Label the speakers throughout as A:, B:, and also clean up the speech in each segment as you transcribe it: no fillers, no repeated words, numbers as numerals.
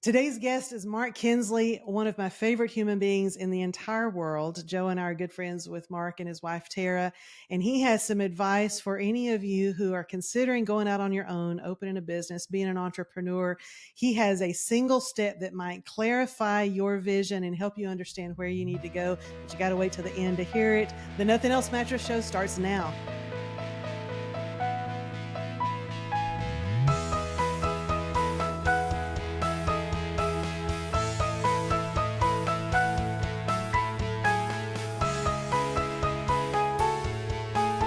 A: Today's guest is Mark Kinsley, one of my favorite human beings in the entire world. Joe and I are good friends with Mark and his wife, Tara, and he has some advice for any of you who are considering going out on your own, opening a business, being an entrepreneur. He has a single step that might clarify your vision and help you understand where you need to go, but you got to wait till the end to hear it. The Nothing Else Mattress Show starts now.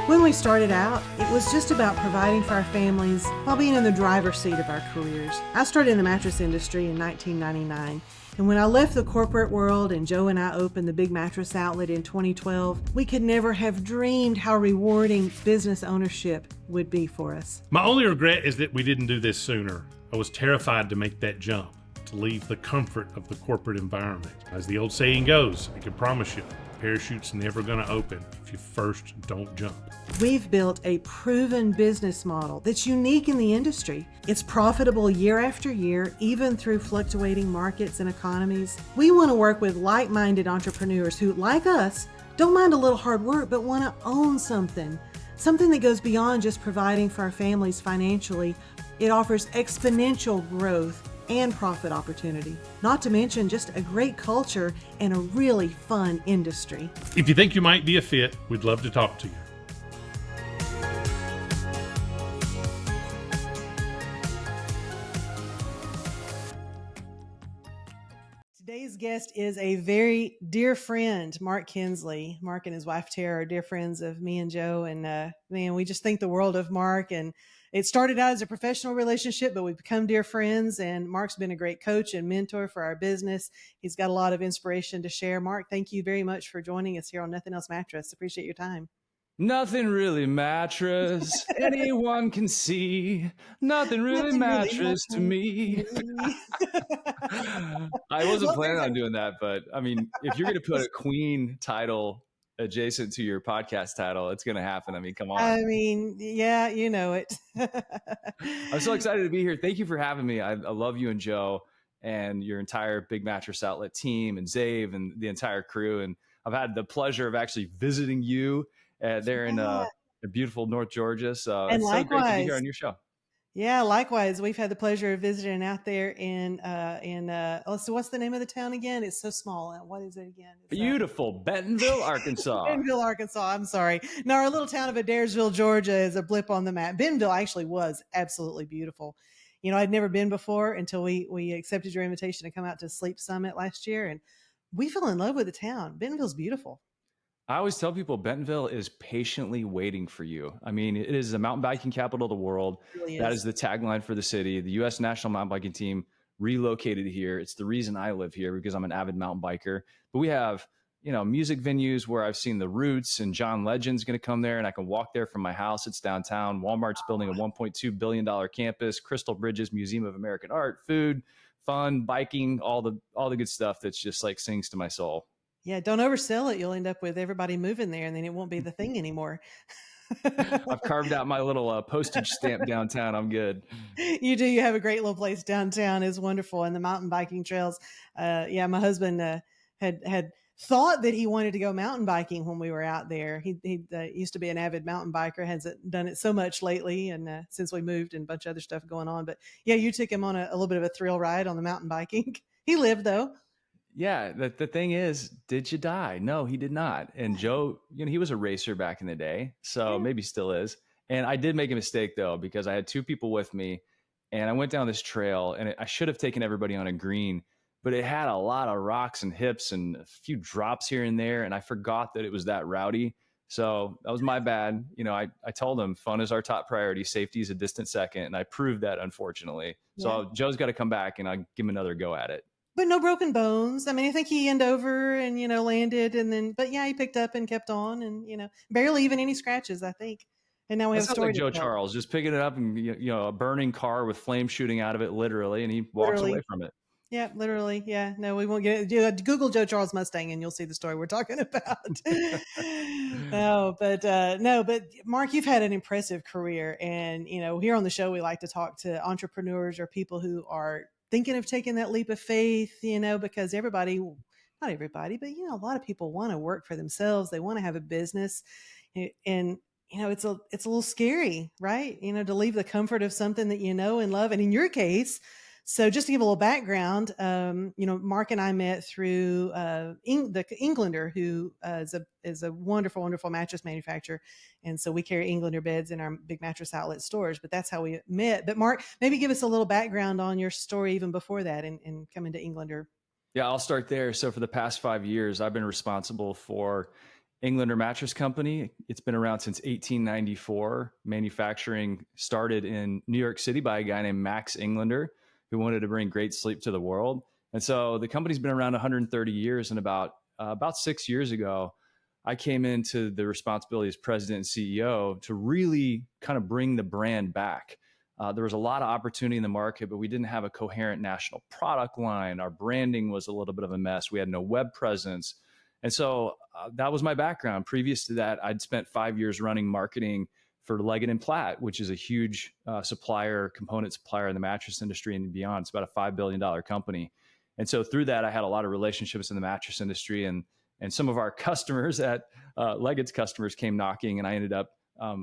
A: When we started out, it was just about providing for our families while being in the driver's seat of our careers. I started in the mattress industry in 1999, and when I left the corporate world and Joe and I opened the Big Mattress Outlet in 2012, we could never have dreamed how rewarding business ownership would be for us.
B: My only regret is that we didn't do this sooner. I was terrified to make that jump, to leave the comfort of the corporate environment. As the old saying goes, I can promise you, parachute's never gonna open if you first don't jump.
A: We've built a proven business model that's unique in the industry. It's profitable year after year, even through fluctuating markets and economies. We want to work with like-minded entrepreneurs who, like us, don't mind a little hard work, but want to own something that goes beyond just providing for our families financially. It offers exponential growth and profit opportunity, not to mention just a great culture and a really fun industry.
B: If you think you might be a fit, we'd love to talk to you.
A: Today's guest is a very dear friend, Mark Kinsley. Mark and his wife, Tara, are dear friends of me and Joe. And man, we just think the world of Mark. And it started out as a professional relationship, but we've become dear friends. And Mark's been a great coach and mentor for our business. He's got a lot of inspiration to share. Mark, thank you very much for joining us here on Nothing Else Mattress. Appreciate your time.
C: Nothing really mattress. Anyone can see. Nothing really mattress to me. I wasn't planning on doing that, but I mean, if you're going to put a Queen title adjacent to your podcast title, it's going to happen. I mean, come on.
A: I mean, yeah, you know it.
C: I'm so excited to be here. Thank you for having me. I love you and Joe and your entire Big Mattress Outlet team and Zave and the entire crew. And I've had the pleasure of actually visiting you there in beautiful North Georgia. So
A: and
C: it's
A: likewise,
C: so great to be here on your show.
A: Yeah, likewise. We've had the pleasure of visiting out there in so what's the name of the town again? It's so small. What is it again? It's,
C: beautiful Bentonville, Arkansas.
A: Bentonville, Arkansas. I'm sorry. No, our little town of Adairsville, Georgia is a blip on the map. Bentonville actually was absolutely beautiful. You know, I'd never been before until we accepted your invitation to come out to Sleep Summit last year, and we fell in love with the town. Bentonville's beautiful.
C: I always tell people Bentonville is patiently waiting for you. I mean, it is the mountain biking capital of the world.
A: It really
C: that is the tagline for the city. The U.S. National Mountain Biking Team relocated here. It's the reason I live here because I'm an avid mountain biker. But we have, music venues where I've seen the Roots and John Legend's going to come there, and I can walk there from my house. It's downtown. Walmart's building a $1.2 billion campus. Crystal Bridges Museum of American Art, food, fun, biking, all the good stuff that's just like sings to my soul.
A: Yeah, don't oversell it. You'll end up with everybody moving there, and then it won't be the thing anymore.
C: I've carved out my little postage stamp downtown. I'm good.
A: You do. You have a great little place downtown. It's wonderful. And the mountain biking trails. My husband had thought that he wanted to go mountain biking when we were out there. He used to be an avid mountain biker, hasn't done it so much lately, and since we moved and a bunch of other stuff going on. But yeah, you took him on a little bit of a thrill ride on the mountain biking. He lived, though.
C: Yeah, the thing is, did you die? No, he did not. And Joe, he was a racer back in the day, so maybe still is. And I did make a mistake, though, because I had two people with me, and I went down this trail, and I should have taken everybody on a green, but it had a lot of rocks and hips and a few drops here and there, and I forgot that it was that rowdy. So that was my bad. I told him fun is our top priority, safety is a distant second, and I proved that, unfortunately. So Joe's got to come back, and I'll give him another go at it.
A: But no broken bones. I mean, I think he ended over and, landed but yeah, he picked up and kept on and, barely even any scratches, I think. And now we have a story.
C: Like Joe Charles, just picking it up and, a burning car with flames shooting out of it, literally. And he walks away from it.
A: Yeah, literally. Yeah. No, we won't get it. Google Joe Charles Mustang and you'll see the story we're talking about. But Mark, you've had an impressive career. And, here on the show, we like to talk to entrepreneurs or people who are thinking of taking that leap of faith, because everybody, not everybody, but a lot of people want to work for themselves. They want to have a business, and it's a little scary, right? To leave the comfort of something that you know and love. And in your case, so just to give a little background, Mark and I met through the Englander, who is a wonderful, wonderful mattress manufacturer. And so we carry Englander beds in our big mattress outlet stores, but that's how we met. But Mark, maybe give us a little background on your story even before that and coming to Englander.
C: Yeah, I'll start there. So for the past 5 years, I've been responsible for Englander Mattress Company. It's been around since 1894. Manufacturing started in New York City by a guy named Max Englander, who wanted to bring great sleep to the world. And so the company's been around 130 years. And about 6 years ago, I came into the responsibility as president and CEO to really kind of bring the brand back. There was a lot of opportunity in the market, but we didn't have a coherent national product line. Our branding was a little bit of a mess. We had no web presence. And so that was my background. Previous to that, I'd spent 5 years running marketing for Leggett & Platt, which is a huge component supplier in the mattress industry and beyond. It's about a $5 billion company. And so through that, I had a lot of relationships in the mattress industry, and some of our customers at Leggett's customers came knocking, and I ended up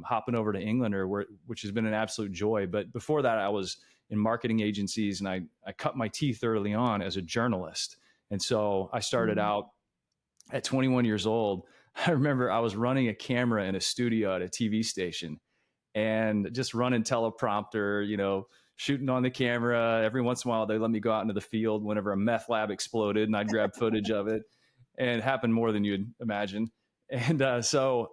C: hopping over to Englander, which has been an absolute joy. But before that, I was in marketing agencies, and I cut my teeth early on as a journalist. And so I started out at 21 years old. I remember I was running a camera in a studio at a TV station and just running teleprompter, shooting on the camera. Every once in a while, they let me go out into the field whenever a meth lab exploded, and I'd grab footage of it. And it happened more than you'd imagine. And so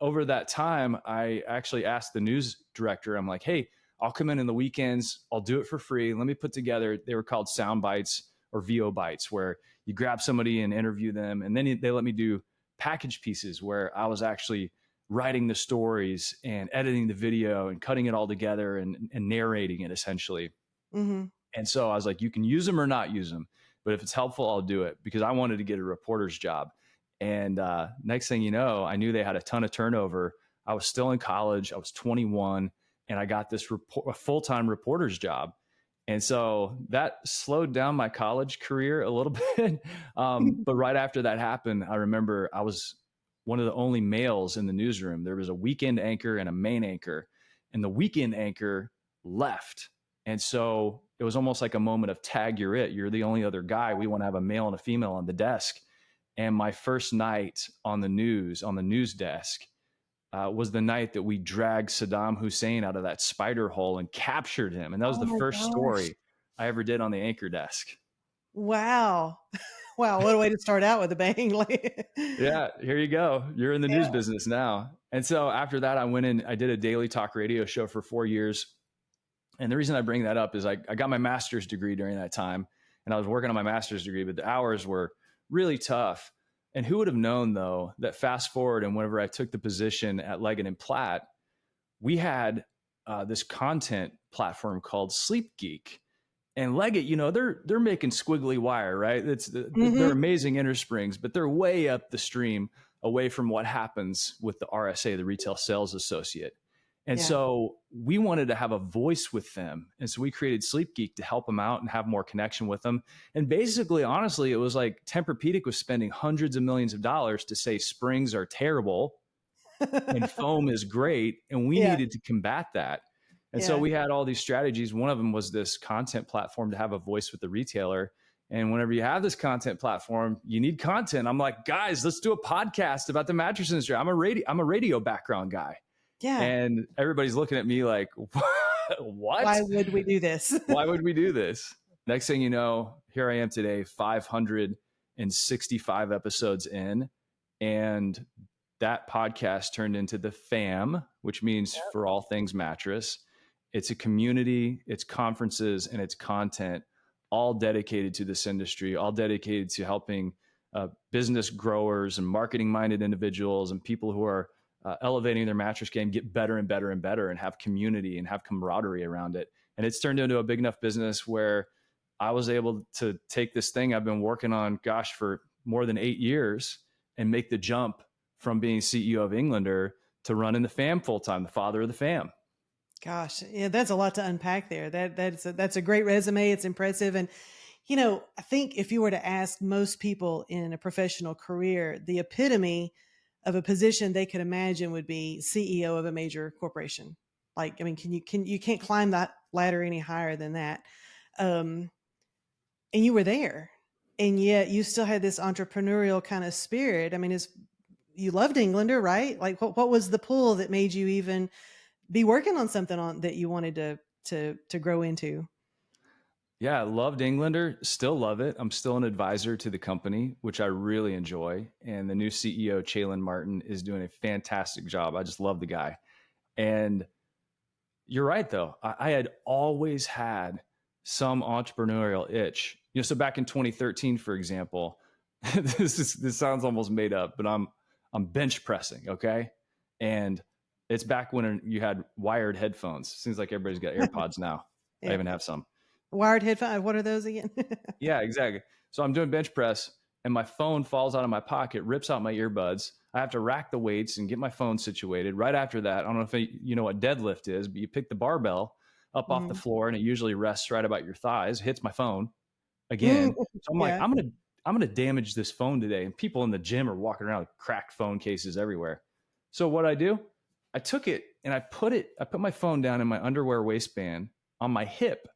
C: over that time, I actually asked the news director, I'm like, hey, I'll come in the weekends. I'll do it for free. Let me put together, they were called sound bites or VO bites, where you grab somebody and interview them. And then they let me do package pieces where I was actually writing the stories and editing the video and cutting it all together and narrating it essentially.
A: Mm-hmm.
C: And so I was like, you can use them or not use them, but if it's helpful, I'll do it, because I wanted to get a reporter's job. And next thing you know, I knew they had a ton of turnover. I was still in college. I was 21, and I got this a full-time reporter's job. And so that slowed down my college career a little bit. But right after that happened, I remember I was one of the only males in the newsroom. There was a weekend anchor and a main anchor, and the weekend anchor left. And so it was almost like a moment of tag, you're it. You're the only other guy. We want to have a male and a female on the desk. And my first night on the news desk, was the night that we dragged Saddam Hussein out of that spider hole and captured him. And that was the first story I ever did on the anchor desk.
A: Wow. Wow. What a way to start out with a bang.
C: Yeah, here you go. You're in the news business now. And so after that, I went in, I did a daily talk radio show for 4 years. And the reason I bring that up is I got my master's degree during that time, and I was working on my master's degree, but the hours were really tough. And who would have known, though, that fast forward, and whenever I took the position at Leggett & Platt, we had this content platform called Sleep Geek. And Leggett, they're making squiggly wire, right? They're amazing innersprings, but they're way up the stream away from what happens with the RSA, the Retail Sales Associate. And so we wanted to have a voice with them. And so we created Sleep Geek to help them out and have more connection with them. And basically, honestly, it was like Tempur-Pedic was spending hundreds of millions of dollars to say springs are terrible and foam is great. And we needed to combat that. And so we had all these strategies. One of them was this content platform to have a voice with the retailer. And whenever you have this content platform, you need content. I'm like, guys, let's do a podcast about the mattress industry. I'm a radio background guy.
A: Yeah.
C: And everybody's looking at me like, what?
A: Why would we do this?
C: Why would we do this? Next thing you know, here I am today, 565 episodes in. And that podcast turned into the FAM, which means For All Things Mattress. It's a community, it's conferences, and it's content, all dedicated to this industry, all dedicated to helping business growers and marketing-minded individuals and people who are elevating their mattress game get better and better and better, and have community and have camaraderie around it. And it's turned into a big enough business where I was able to take this thing I've been working on, for more than 8 years, and make the jump from being CEO of Englander to running the FAM full-time, the father of the FAM.
A: Gosh, yeah, that's a lot to unpack there. That's a great resume. It's impressive, and I think if you were to ask most people in a professional career, the epitome of a position they could imagine would be CEO of a major corporation. Like, I mean, you can't climb that ladder any higher than that. Um, and you were there, and yet you still had this entrepreneurial kind of spirit. I mean, you loved Englander, right? Like, what was the pull that made you even be working on something on that you wanted to grow into?
C: Yeah, loved Englander, still love it. I'm still an advisor to the company, which I really enjoy. And the new CEO, Chalin Martin, is doing a fantastic job. I just love the guy. And you're right, though. I had always had some entrepreneurial itch. So back in 2013, for example, this sounds almost made up, but I'm bench pressing, okay? And it's back when you had wired headphones. Seems like everybody's got AirPods now. I
A: Yeah.
C: even have some.
A: Wired headphones. What are those again?
C: Yeah, exactly. So I'm doing bench press and my phone falls out of my pocket, rips out my earbuds. I have to rack the weights and get my phone situated. Right after that, I don't know if you know what deadlift is, but you pick the barbell up off the
A: Mhm.
C: floor and it usually rests right about your thighs, hits my phone again. So I'm like,
A: Yeah.
C: I'm gonna damage this phone today. And people in the gym are walking around with cracked phone cases everywhere. So what I do, I took it and I put my phone down in my underwear waistband on my hip.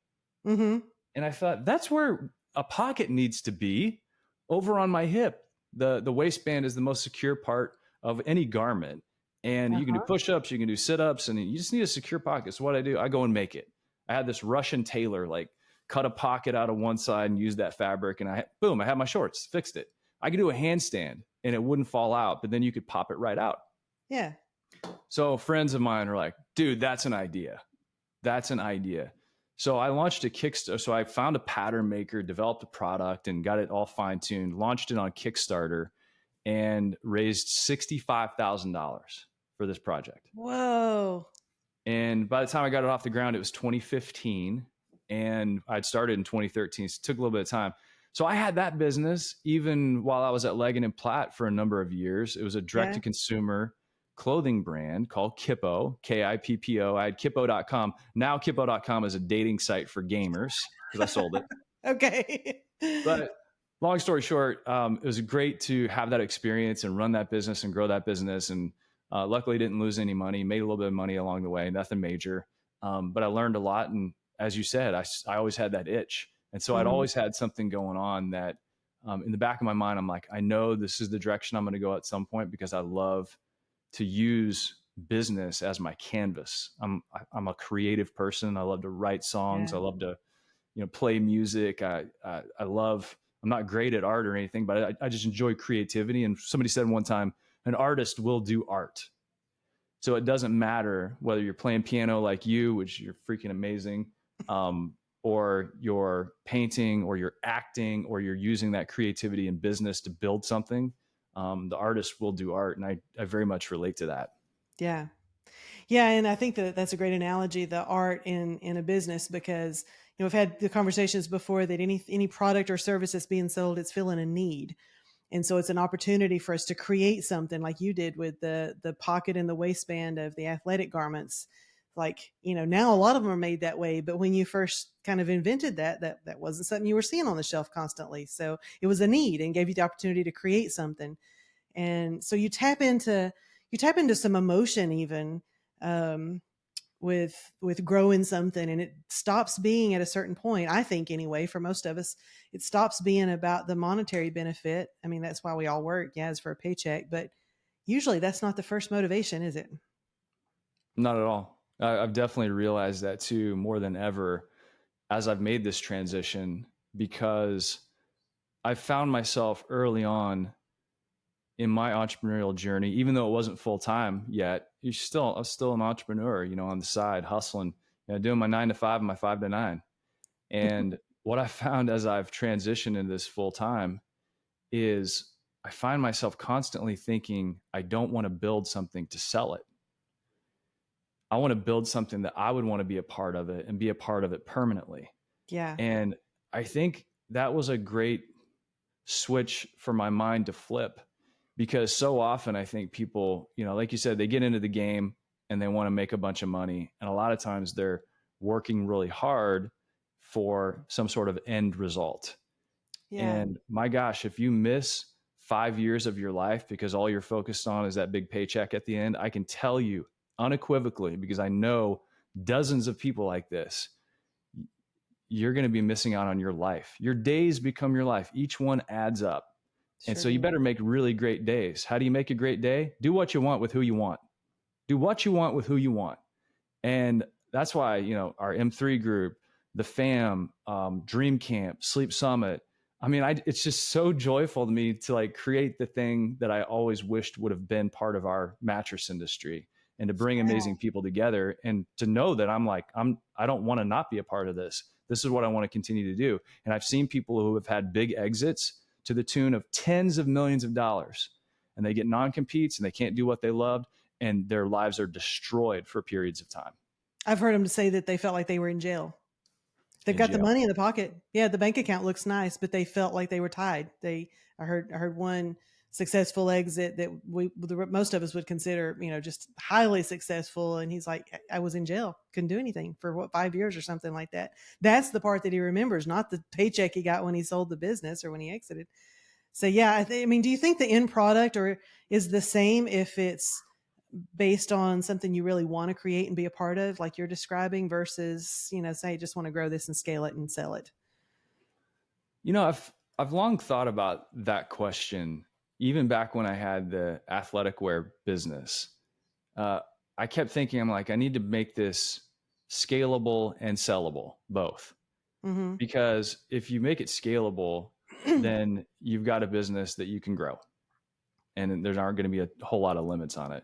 A: Hmm.
C: And I thought that's where a pocket needs to be, over on my hip. The waistband is the most secure part of any garment. And you can do
A: Uh-huh.
C: push-ups, you can do sit-ups, and you just need a secure pocket. So what I do, I go and make it. I had this Russian tailor like cut a pocket out of one side and use that fabric, and I had my shorts, fixed it. I could do a handstand and it wouldn't fall out, but then you could pop it right out.
A: Yeah.
C: So friends of mine are like, dude, that's an idea. That's an idea. So I launched a Kickstarter. So I found a pattern maker, developed a product, and got it all fine tuned, launched it on Kickstarter, and raised $65,000 for this project.
A: Whoa.
C: And by the time I got it off the ground, it was 2015. And I'd started in 2013. So it took a little bit of time. So I had that business even while I was at Leggett and Platt for a number of years. It was a direct
A: Yeah.
C: to consumer clothing brand called Kippo, Kippo. I had Kippo.com. Now Kippo.com is a dating site for gamers because I sold it.
A: Okay.
C: But long story short, it was great to have that experience and run that business and grow that business. And luckily, didn't lose any money. Made a little bit of money along the way, nothing major. But I learned a lot. And as you said, I always had that itch, and so I'd
A: Mhm.
C: always had something going on that, in the back of my mind, I'm like, I know this is the direction I'm going to go at some point because I love to use business as my canvas. I'm a creative person. I love to write songs.
A: Yeah.
C: I love to play music. I love. I'm not great at art or anything, but I just enjoy creativity. And somebody said one time, an artist will do art. So it doesn't matter whether you're playing piano like you, which you're freaking amazing, or you're painting, or you're acting, or you're using that creativity in business to build something. The artist will do art, and I very much relate to that.
A: Yeah. Yeah, and I think that that's a great analogy, the art in a business, because we've had the conversations before that any product or service that's being sold, it's filling a need. And so it's an opportunity for us to create something like you did with the pocket and the waistband of the athletic garments. Like, now a lot of them are made that way, but when you first kind of invented that wasn't something you were seeing on the shelf constantly. So it was a need and gave you the opportunity to create something. And so you tap into some emotion even, um, with growing something, and it stops being at a certain point, I think anyway, for most of us, it stops being about the monetary benefit. I mean, that's why we all work, yeah, is for a paycheck, but usually that's not the first motivation, is it?
C: Not at all. I've definitely realized that too, more than ever, as I've made this transition, because I found myself early on in my entrepreneurial journey, even though it wasn't full time yet, I was still an entrepreneur, on the side, hustling, doing my 9 to 5 and my 5 to 9. And what I found as I've transitioned into this full time is I find myself constantly thinking, I don't want to build something to sell it. I want to build something that I would want to be a part of it and be a part of it permanently.
A: Yeah.
C: And I think that was a great switch for my mind to flip, because so often I think people, like you said, they get into the game and they want to make a bunch of money. And a lot of times they're working really hard for some sort of end result.
A: Yeah.
C: And my gosh, if you miss 5 years of your life because all you're focused on is that big paycheck at the end, I can tell you unequivocally, because I know dozens of people like this, you're going to be missing out on your life. Your days become your life. Each one adds up. And
A: Sure
C: so you
A: do.
C: better make really great days. How do you make a great day? Do what you want with who you want. Do what you want with who you want. And that's why, our M3 group, the fam, Dream Camp, Sleep Summit. I mean, it's just so joyful to me to like create the thing that I always wished would have been part of our mattress industry, and to bring amazing people together, and to know that I don't want to not be a part of this. This is what I want to continue to do. And I've seen people who have had big exits to the tune of tens of millions of dollars, and they get non-competes and they can't do what they loved, and their lives are destroyed for periods of time.
A: I've heard them say that they felt like they were in jail. They've
C: In
A: got the
C: jail.
A: money in the pocket. Yeah, the bank account looks nice, but they felt like they were tied. I heard one successful exit that most of us would consider, just highly successful. And he's like, I was in jail, couldn't do anything for 5 years or something like that. That's the part that he remembers, not the paycheck he got when he sold the business or when he exited. So yeah, I mean, do you think the end product is the same if it's based on something you really want to create and be a part of, like you're describing, versus, say you just want to grow this and scale it and sell it?
C: I've long thought about that question, even back when I had the athletic wear business. I kept thinking, I'm like, I need to make this scalable and sellable, both.
A: Mm-hmm.
C: Because if you make it scalable, then you've got a business that you can grow, and there aren't going to be a whole lot of limits on it.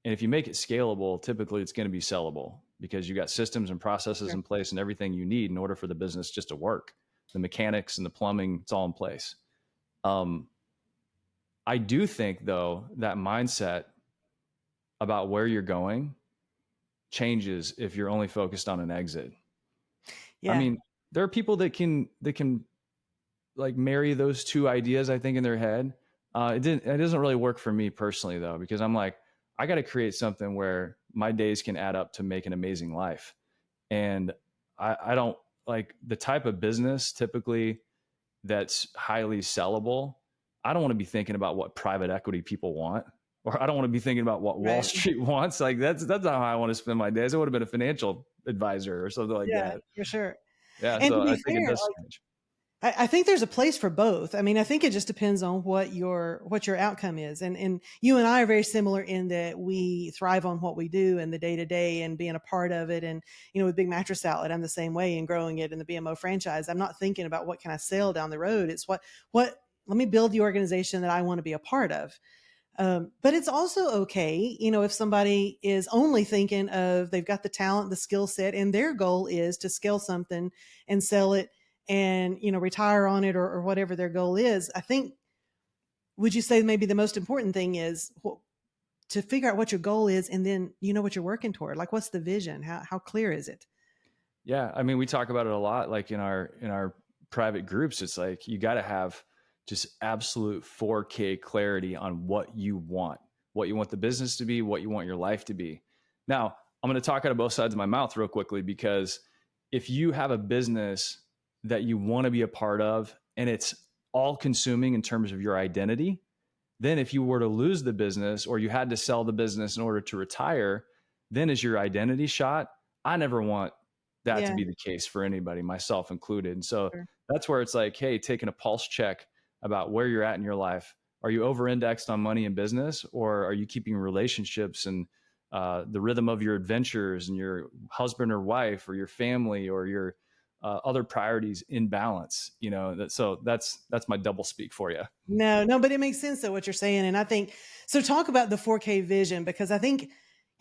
C: And if you make it scalable, typically it's going to be sellable, because you got systems and processes in place and everything you need in order for the business just to work. The mechanics and the plumbing, it's all in place. I do think, though, that mindset about where you're going changes if you're only focused on an exit.
A: Yeah.
C: I mean, there are people that can like marry those two ideas, I think, in their head. It doesn't really work for me personally, though, because I'm like, I got to create something where my days can add up to make an amazing life. And I don't like the type of business typically that's highly sellable. I don't want to be thinking about what private equity people want, or I don't want to be thinking about what Wall Street wants. Like that's not how I want to spend my days. I would have been a financial advisor or something like that.
A: For sure.
C: Yeah.
A: And
C: So
A: to be
C: I think it
A: fair,
C: does change.
A: I think there's a place for both. I mean, I think it just depends on what your outcome is. And you and I are very similar in that we thrive on what we do and the day to day and being a part of it. And, with Big Mattress Outlet, I'm the same way, and growing it in the BMO franchise. I'm not thinking about what can I sell down the road. It's what, let me build the organization that I want to be a part of. But it's also okay, if somebody is only thinking of, they've got the talent, the skill set, and their goal is to scale something and sell it and, retire on it, or whatever their goal is. I think, would you say maybe the most important thing is to figure out what your goal is, and then what you're working toward? Like, what's the vision? How clear is it?
C: Yeah. I mean, we talk about it a lot, like in our private groups. It's like, you got to have just absolute 4K clarity on what you want the business to be, what you want your life to be. Now, I'm going to talk out of both sides of my mouth real quickly, because if you have a business that you want to be a part of and it's all consuming in terms of your identity, then if you were to lose the business, or you had to sell the business in order to retire, then is your identity shot? I never want that to be the case for anybody, myself included. And so that's where it's like, hey, taking a pulse check about where you're at in your life. Are you over-indexed on money and business, or are you keeping relationships and the rhythm of your adventures and your husband or wife or your family or your other priorities in balance? So that's my double speak for you.
A: No, but it makes sense though what you're saying. And I think, so talk about the 4K vision, because I think,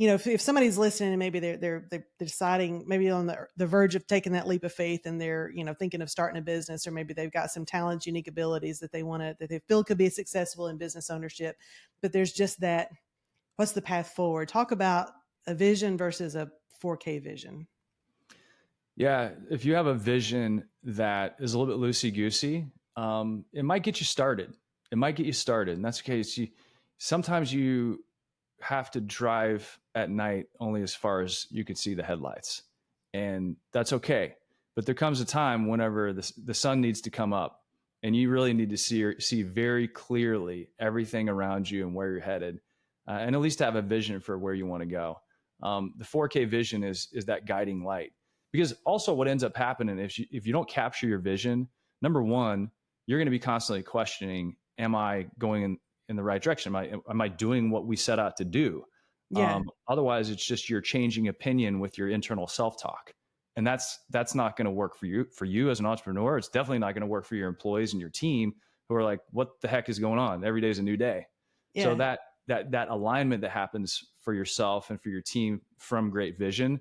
A: if somebody's listening and maybe they're deciding, maybe on the verge of taking that leap of faith, and they're, thinking of starting a business, or maybe they've got some talents, unique abilities that they feel could be successful in business ownership, but there's just that, what's the path forward? Talk about a vision versus a 4K vision.
C: Yeah. If you have a vision that is a little bit loosey-goosey, it might get you started. And that's okay. Sometimes you have to drive at night only as far as you could see the headlights. And that's okay. But there comes a time whenever the sun needs to come up and you really need to see very clearly everything around you and where you're headed, and at least have a vision for where you want to go. The 4K vision is that guiding light. Because also what ends up happening if you don't capture your vision, number one, you're going to be constantly questioning, am I going in the right direction? Am I doing what we set out to do?
A: Yeah.
C: Otherwise, it's just you're changing opinion with your internal self-talk. And that's not going to work for you as an entrepreneur. It's definitely not going to work for your employees and your team who are like, what the heck is going on? Every day is a new day.
A: Yeah.
C: So that alignment that happens for yourself and for your team from great vision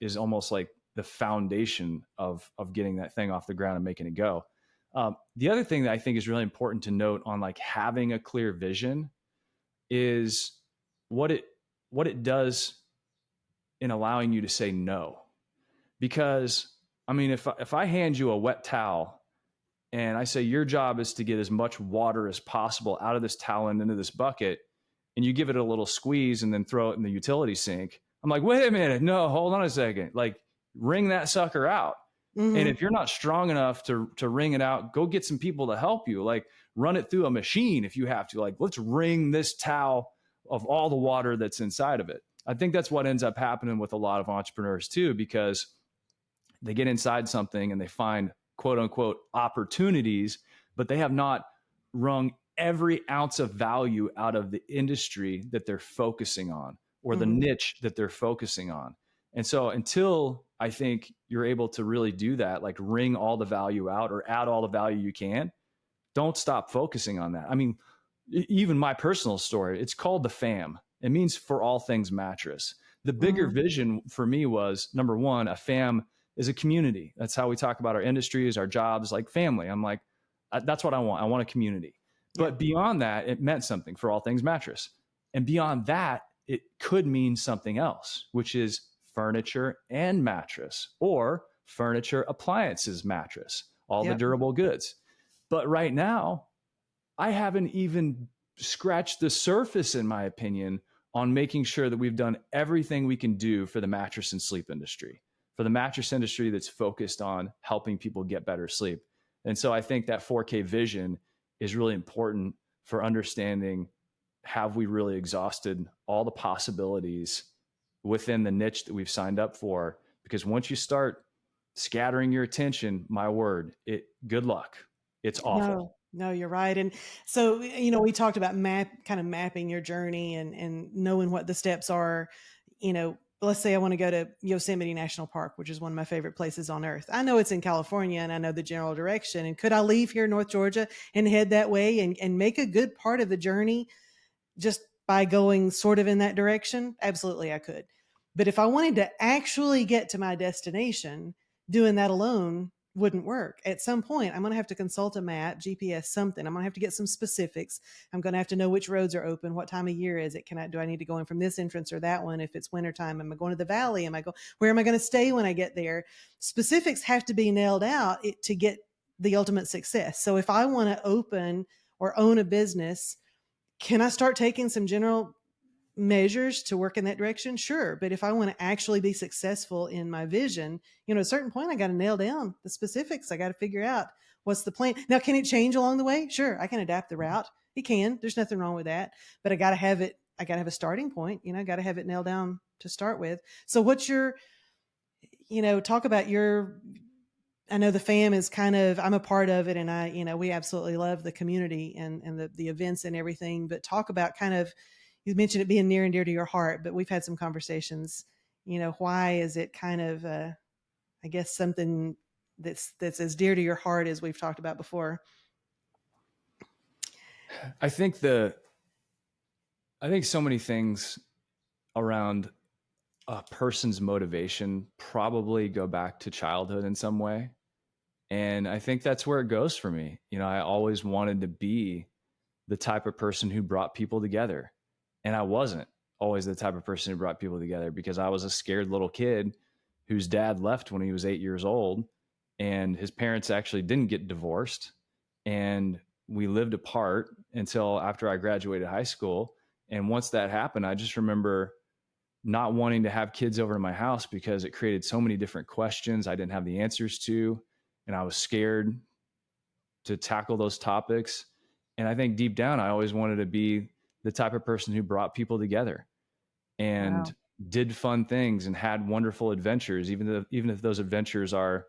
C: is almost like the foundation of getting that thing off the ground and making it go. The other thing that I think is really important to note on like having a clear vision is what it does in allowing you to say no. Because I mean, if I hand you a wet towel and I say your job is to get as much water as possible out of this towel and into this bucket, and you give it a little squeeze and then throw it in the utility sink, I'm like, wait a minute, no, hold on a second, like wring that sucker out. Mm-hmm. And if you're not strong enough to wring it out, go get some people to help you, like run it through a machine if you have to, like let's wring this towel of all the water that's inside of it. I think that's what ends up happening with a lot of entrepreneurs too, because they get inside something and they find quote unquote opportunities, but they have not wrung every ounce of value out of the industry that they're focusing on or the niche that they're focusing on. And so until I think you're able to really do that, like wring all the value out or add all the value you can, don't stop focusing on that. I mean, even my personal story, it's called the FAM. It means for all things mattress. The bigger vision for me was, number one, a FAM is a community. That's how we talk about our industries, our jobs, like family. I'm like, that's what I want. I want a community. Yeah. But beyond that, it meant something for all things mattress. And beyond that, it could mean something else, which is furniture and mattress, or furniture, appliances, mattress, all the durable goods. But right now, I haven't even scratched the surface, in my opinion, on making sure that we've done everything we can do for the mattress and sleep industry, for the mattress industry that's focused on helping people get better sleep. And so I think that 4K vision is really important for understanding, have we really exhausted all the possibilities within the niche that we've signed up for? Because once you start scattering your attention, my word, good luck. It's awful.
A: No, you're right. And so, we talked about mapping your journey and knowing what the steps are. Let's say I want to go to Yosemite National Park, which is one of my favorite places on earth. I know it's in California and I know the general direction. And could I leave here in North Georgia and head that way and make a good part of the journey just by going sort of in that direction? Absolutely, I could. But if I wanted to actually get to my destination, doing that alone wouldn't work. At some point, I'm going to have to consult a map, GPS, something. I'm going to have to get some specifics. I'm going to have to know which roads are open. What time of year is it? Do I need to go in from this entrance or that one? If it's wintertime, am I going to the valley? Where am I going to stay when I get there? Specifics have to be nailed out to get the ultimate success. So if I want to open or own a business, can I start taking some general measures to work in that direction? Sure. But if I want to actually be successful in my vision, at a certain point, I got to nail down the specifics. I got to figure out what's the plan. Now, can it change along the way? Sure. I can adapt the route. It can. There's nothing wrong with that, but I got to have it. I got to have a starting point, I got to have it nailed down to start with. So what's your, talk about I know the FAM is I'm a part of it, and we absolutely love the community and the events and everything, but talk about you mentioned it being near and dear to your heart, but we've had some conversations, why is it I guess something that's as dear to your heart as we've talked about before?
C: I think so many things around a person's motivation probably go back to childhood in some way. And I think that's where it goes for me. I always wanted to be the type of person who brought people together. And I wasn't always the type of person who brought people together because I was a scared little kid whose dad left when he was 8 years old, and his parents actually didn't get divorced. And we lived apart until after I graduated high school. And once that happened, I just remember not wanting to have kids over to my house because it created so many different questions I didn't have the answers to. And I was scared to tackle those topics. And I think deep down, I always wanted to be the type of person who brought people together and
A: Wow.
C: did fun things and had wonderful adventures, even if those adventures are,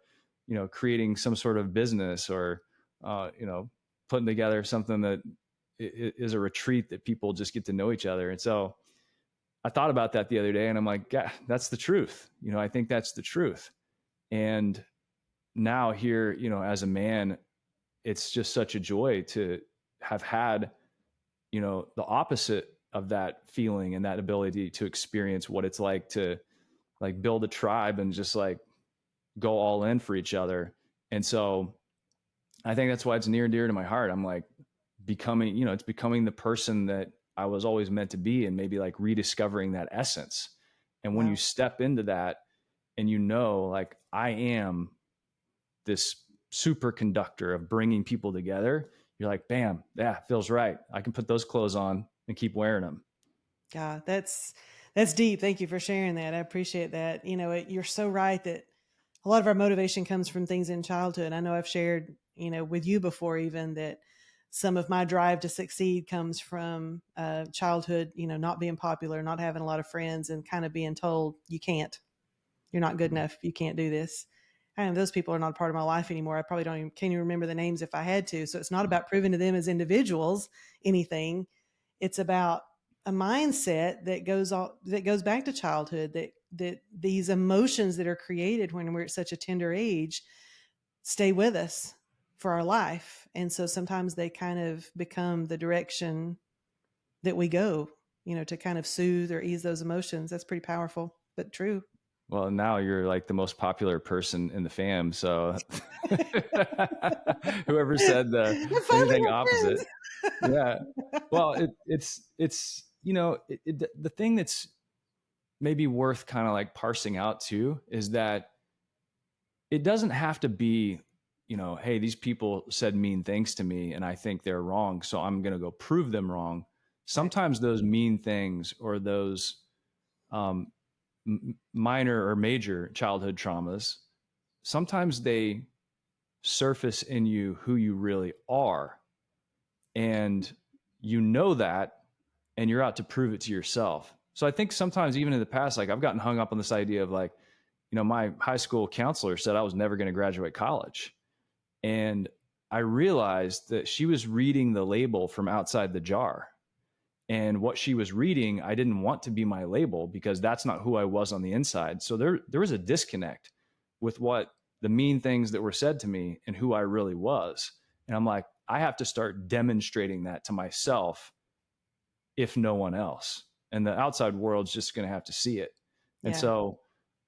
C: creating some sort of business or, putting together something that is a retreat that people just get to know each other. And so I thought about that the other day and I'm like, yeah, that's the truth. I think that's the truth. And now here, as a man, it's just such a joy to have had, the opposite of that feeling and that ability to experience what it's like to like build a tribe and just like go all in for each other. And so I think that's why it's near and dear to my heart. I'm like becoming, it's becoming the person that I was always meant to be and maybe like rediscovering that essence. And when
A: Wow.
C: you step into that and like I am this superconductor of bringing people together, you're like, bam, yeah, feels right. I can put those clothes on and keep wearing them.
A: God, that's deep. Thank you for sharing that. I appreciate that. You're so right that a lot of our motivation comes from things in childhood. I know I've shared, with you before even that some of my drive to succeed comes from childhood, not being popular, not having a lot of friends, and kind of being told you can't, you're not good enough, you can't do this. And those people are not a part of my life anymore. I probably can't even remember the names if I had to. So it's not about proving to them as individuals anything. It's about a mindset that goes back to childhood, that these emotions that are created when we're at such a tender age stay with us for our life. And so sometimes they kind of become the direction that we go, to kind of soothe or ease those emotions. That's pretty powerful, but true.
C: Well, now you're like the most popular person in the fam. So whoever said
A: I finally
C: anything
A: have
C: opposite.
A: friends.
C: Yeah. Well, it's, the thing that's maybe worth kind of like parsing out too, is that it doesn't have to be, hey, these people said mean things to me and I think they're wrong, so I'm going to go prove them wrong.
A: Right.
C: Sometimes those mean things or those um, minor or major childhood traumas, sometimes they surface in you who you really are. And that, and you're out to prove it to yourself. So I think sometimes even in the past, like I've gotten hung up on this idea of like, my high school counselor said I was never going to graduate college. And I realized that she was reading the label from outside the jar. And what she was reading, I didn't want to be my label because that's not who I was on the inside. So there was a disconnect with what the mean things that were said to me and who I really was. And I'm like, I have to start demonstrating that to myself, if no one else. And the outside world's just going to have to see it. And
A: Yeah.
C: so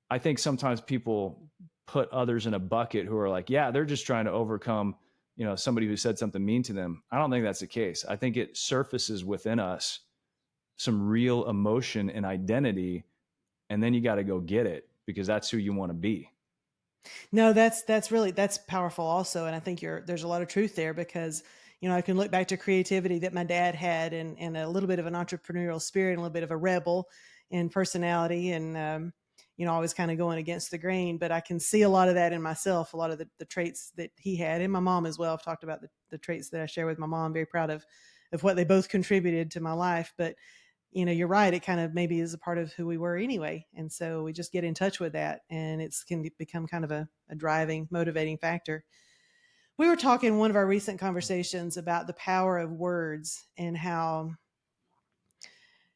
C: I think sometimes people put others in a bucket who are like, yeah, they're just trying to overcome, somebody who said something mean to them. I don't think that's the case. I think it surfaces within us some real emotion and identity, and then you got to go get it because that's who you want to be.
A: No, that's powerful also. And I think there's a lot of truth there because, I can look back to creativity that my dad had and a little bit of an entrepreneurial spirit and a little bit of a rebel in personality and, always kind of going against the grain, but I can see a lot of that in myself, a lot of the traits that he had and my mom as well. I've talked about the traits that I share with my mom, very proud of what they both contributed to my life. But you're right. It kind of maybe is a part of who we were anyway. And so we just get in touch with that and it can become kind of a driving, motivating factor. We were talking in one of our recent conversations about the power of words and how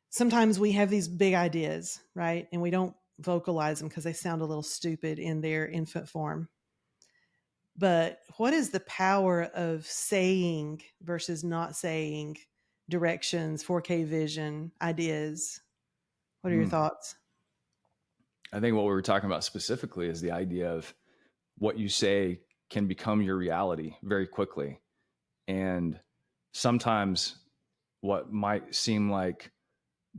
A: sometimes we have these big ideas, right? And we don't vocalize them because they sound a little stupid in their infant form. But what is the power of saying versus not saying directions, 4K vision, ideas? What are your thoughts?
C: I think what we were talking about specifically is the idea of what you say can become your reality very quickly. And sometimes what might seem like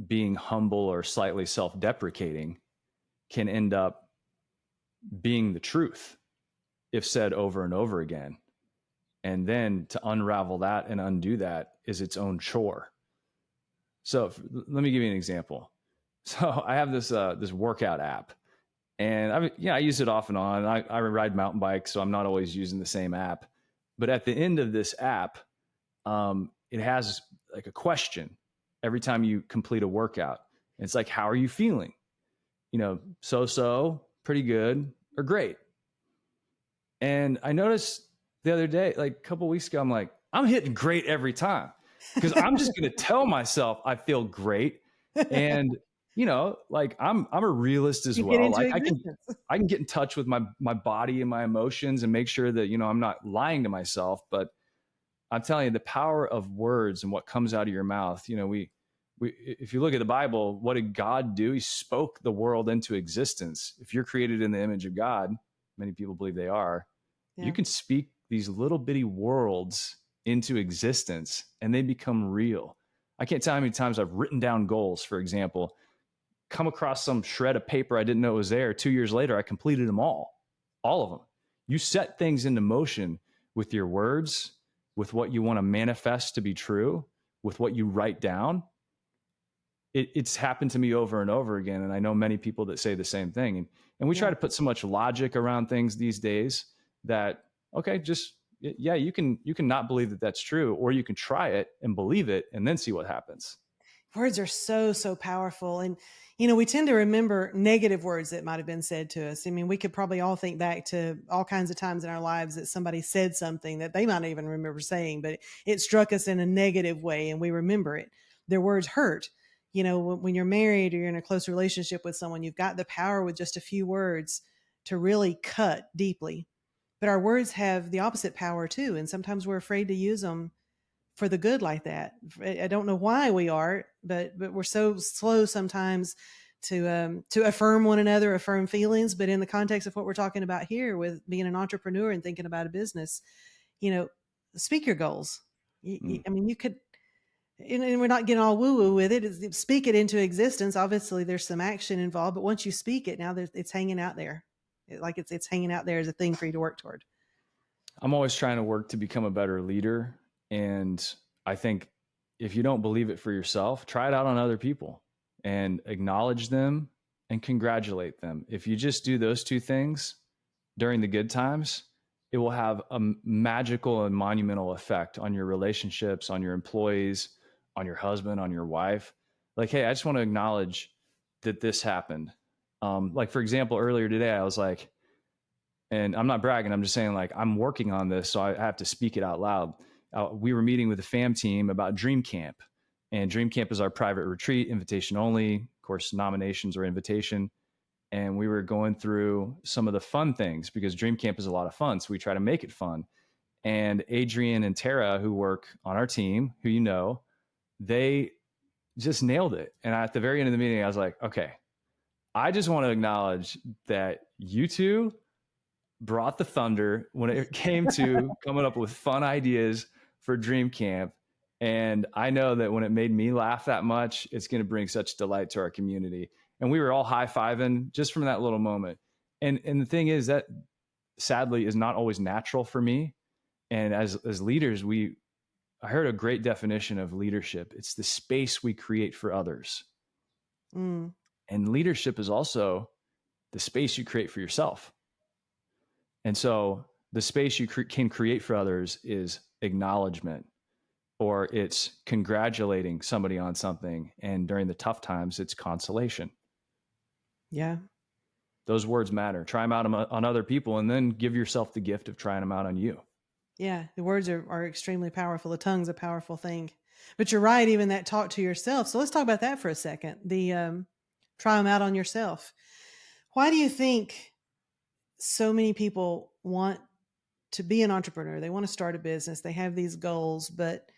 C: being humble or slightly self-deprecating can end up being the truth if said over and over again. And then to unravel that and undo that is its own chore. So let me give you an example. So I have this workout app, and I use it off and on. I ride mountain bikes, so I'm not always using the same app. But at the end of this app, it has like a question every time you complete a workout. And it's like, how are you feeling? So, pretty good, or great. And I noticed the other day, like a couple of weeks ago, I'm like, I'm hitting great every time because I'm just going to tell myself I feel great. And, like I'm a realist as
A: You get
C: well.
A: into
C: Like
A: existence.
C: I can get in touch with my body and my emotions and make sure that, I'm not lying to myself. But I'm telling you, the power of words and what comes out of your mouth, if you look at the Bible, what did God do? He spoke the world into existence. If you're created in the image of God, many people believe they are, you
A: Yeah.
C: can speak these little bitty worlds into existence and they become real. I can't tell how many times I've written down goals, for example, come across some shred of paper I didn't know was there. 2 years later, I completed them all of them. You set things into motion with your words, with what you want to manifest to be true, with what you write down. It's happened to me over and over again. And I know many people that say the same thing. And we try
A: Yeah.
C: to put so much logic around things these days that, okay, you can not believe that that's true, or you can try it and believe it and then see what happens.
A: Words are so, so powerful. And, we tend to remember negative words that might have been said to us. I mean, we could probably all think back to all kinds of times in our lives that somebody said something that they might not even remember saying, but it struck us in a negative way and we remember it. Their words hurt. When you're married or you're in a close relationship with someone, you've got the power with just a few words to really cut deeply. But our words have the opposite power too. And sometimes we're afraid to use them for the good like that. I don't know why we are, but we're so slow sometimes to affirm one another, affirm feelings. But in the context of what we're talking about here, with being an entrepreneur and thinking about a business, you know, speak your goals. I mean, you could, and we're not getting all woo woo with it. Speak it into existence. Obviously, there's some action involved, but once you speak it, now it's hanging out there, it's hanging out there as a thing for you to work toward.
C: I'm always trying to work to become a better leader. And I think if you don't believe it for yourself, try it out on other people and acknowledge them and congratulate them. If you just do those two things during the good times, it will have a magical and monumental effect on your relationships, on your employees, on your husband, on your wife. Like, hey, I just want to acknowledge that this happened. Like, for example, earlier today, I was like, and I'm not bragging, I'm just saying, like, I'm working on this, so I have to speak it out loud. We were meeting with the fam team about Dream Camp, and Dream Camp is our private retreat, invitation only. Of course, nominations or invitation. And we were going through some of the fun things because Dream Camp is a lot of fun. So we try to make it fun. And Adrian and Tara, who work on our team, who they just nailed it. And at the very end of the meeting, I was like, okay, I just want to acknowledge that you two brought the thunder when it came to coming up with fun ideas for Dream Camp. And I know that when it made me laugh that much, it's going to bring such delight to our community. And we were all high-fiving just from that little moment. And the thing is that sadly is not always natural for me. And as leaders, I heard a great definition of leadership. It's the space we create for others.
A: Mm.
C: And leadership is also the space you create for yourself. And so the space you can create for others is acknowledgement, or it's congratulating somebody on something. And during the tough times, it's consolation.
A: Yeah.
C: Those words matter. Try them out on other people, and then give yourself the gift of trying them out on you.
A: Yeah. The words are extremely powerful. The tongue's a powerful thing. But you're right, even that talk to yourself. So let's talk about that for a second. The try them out on yourself. Why do you think so many people want to be an entrepreneur? They want to start a business. They have these goals, but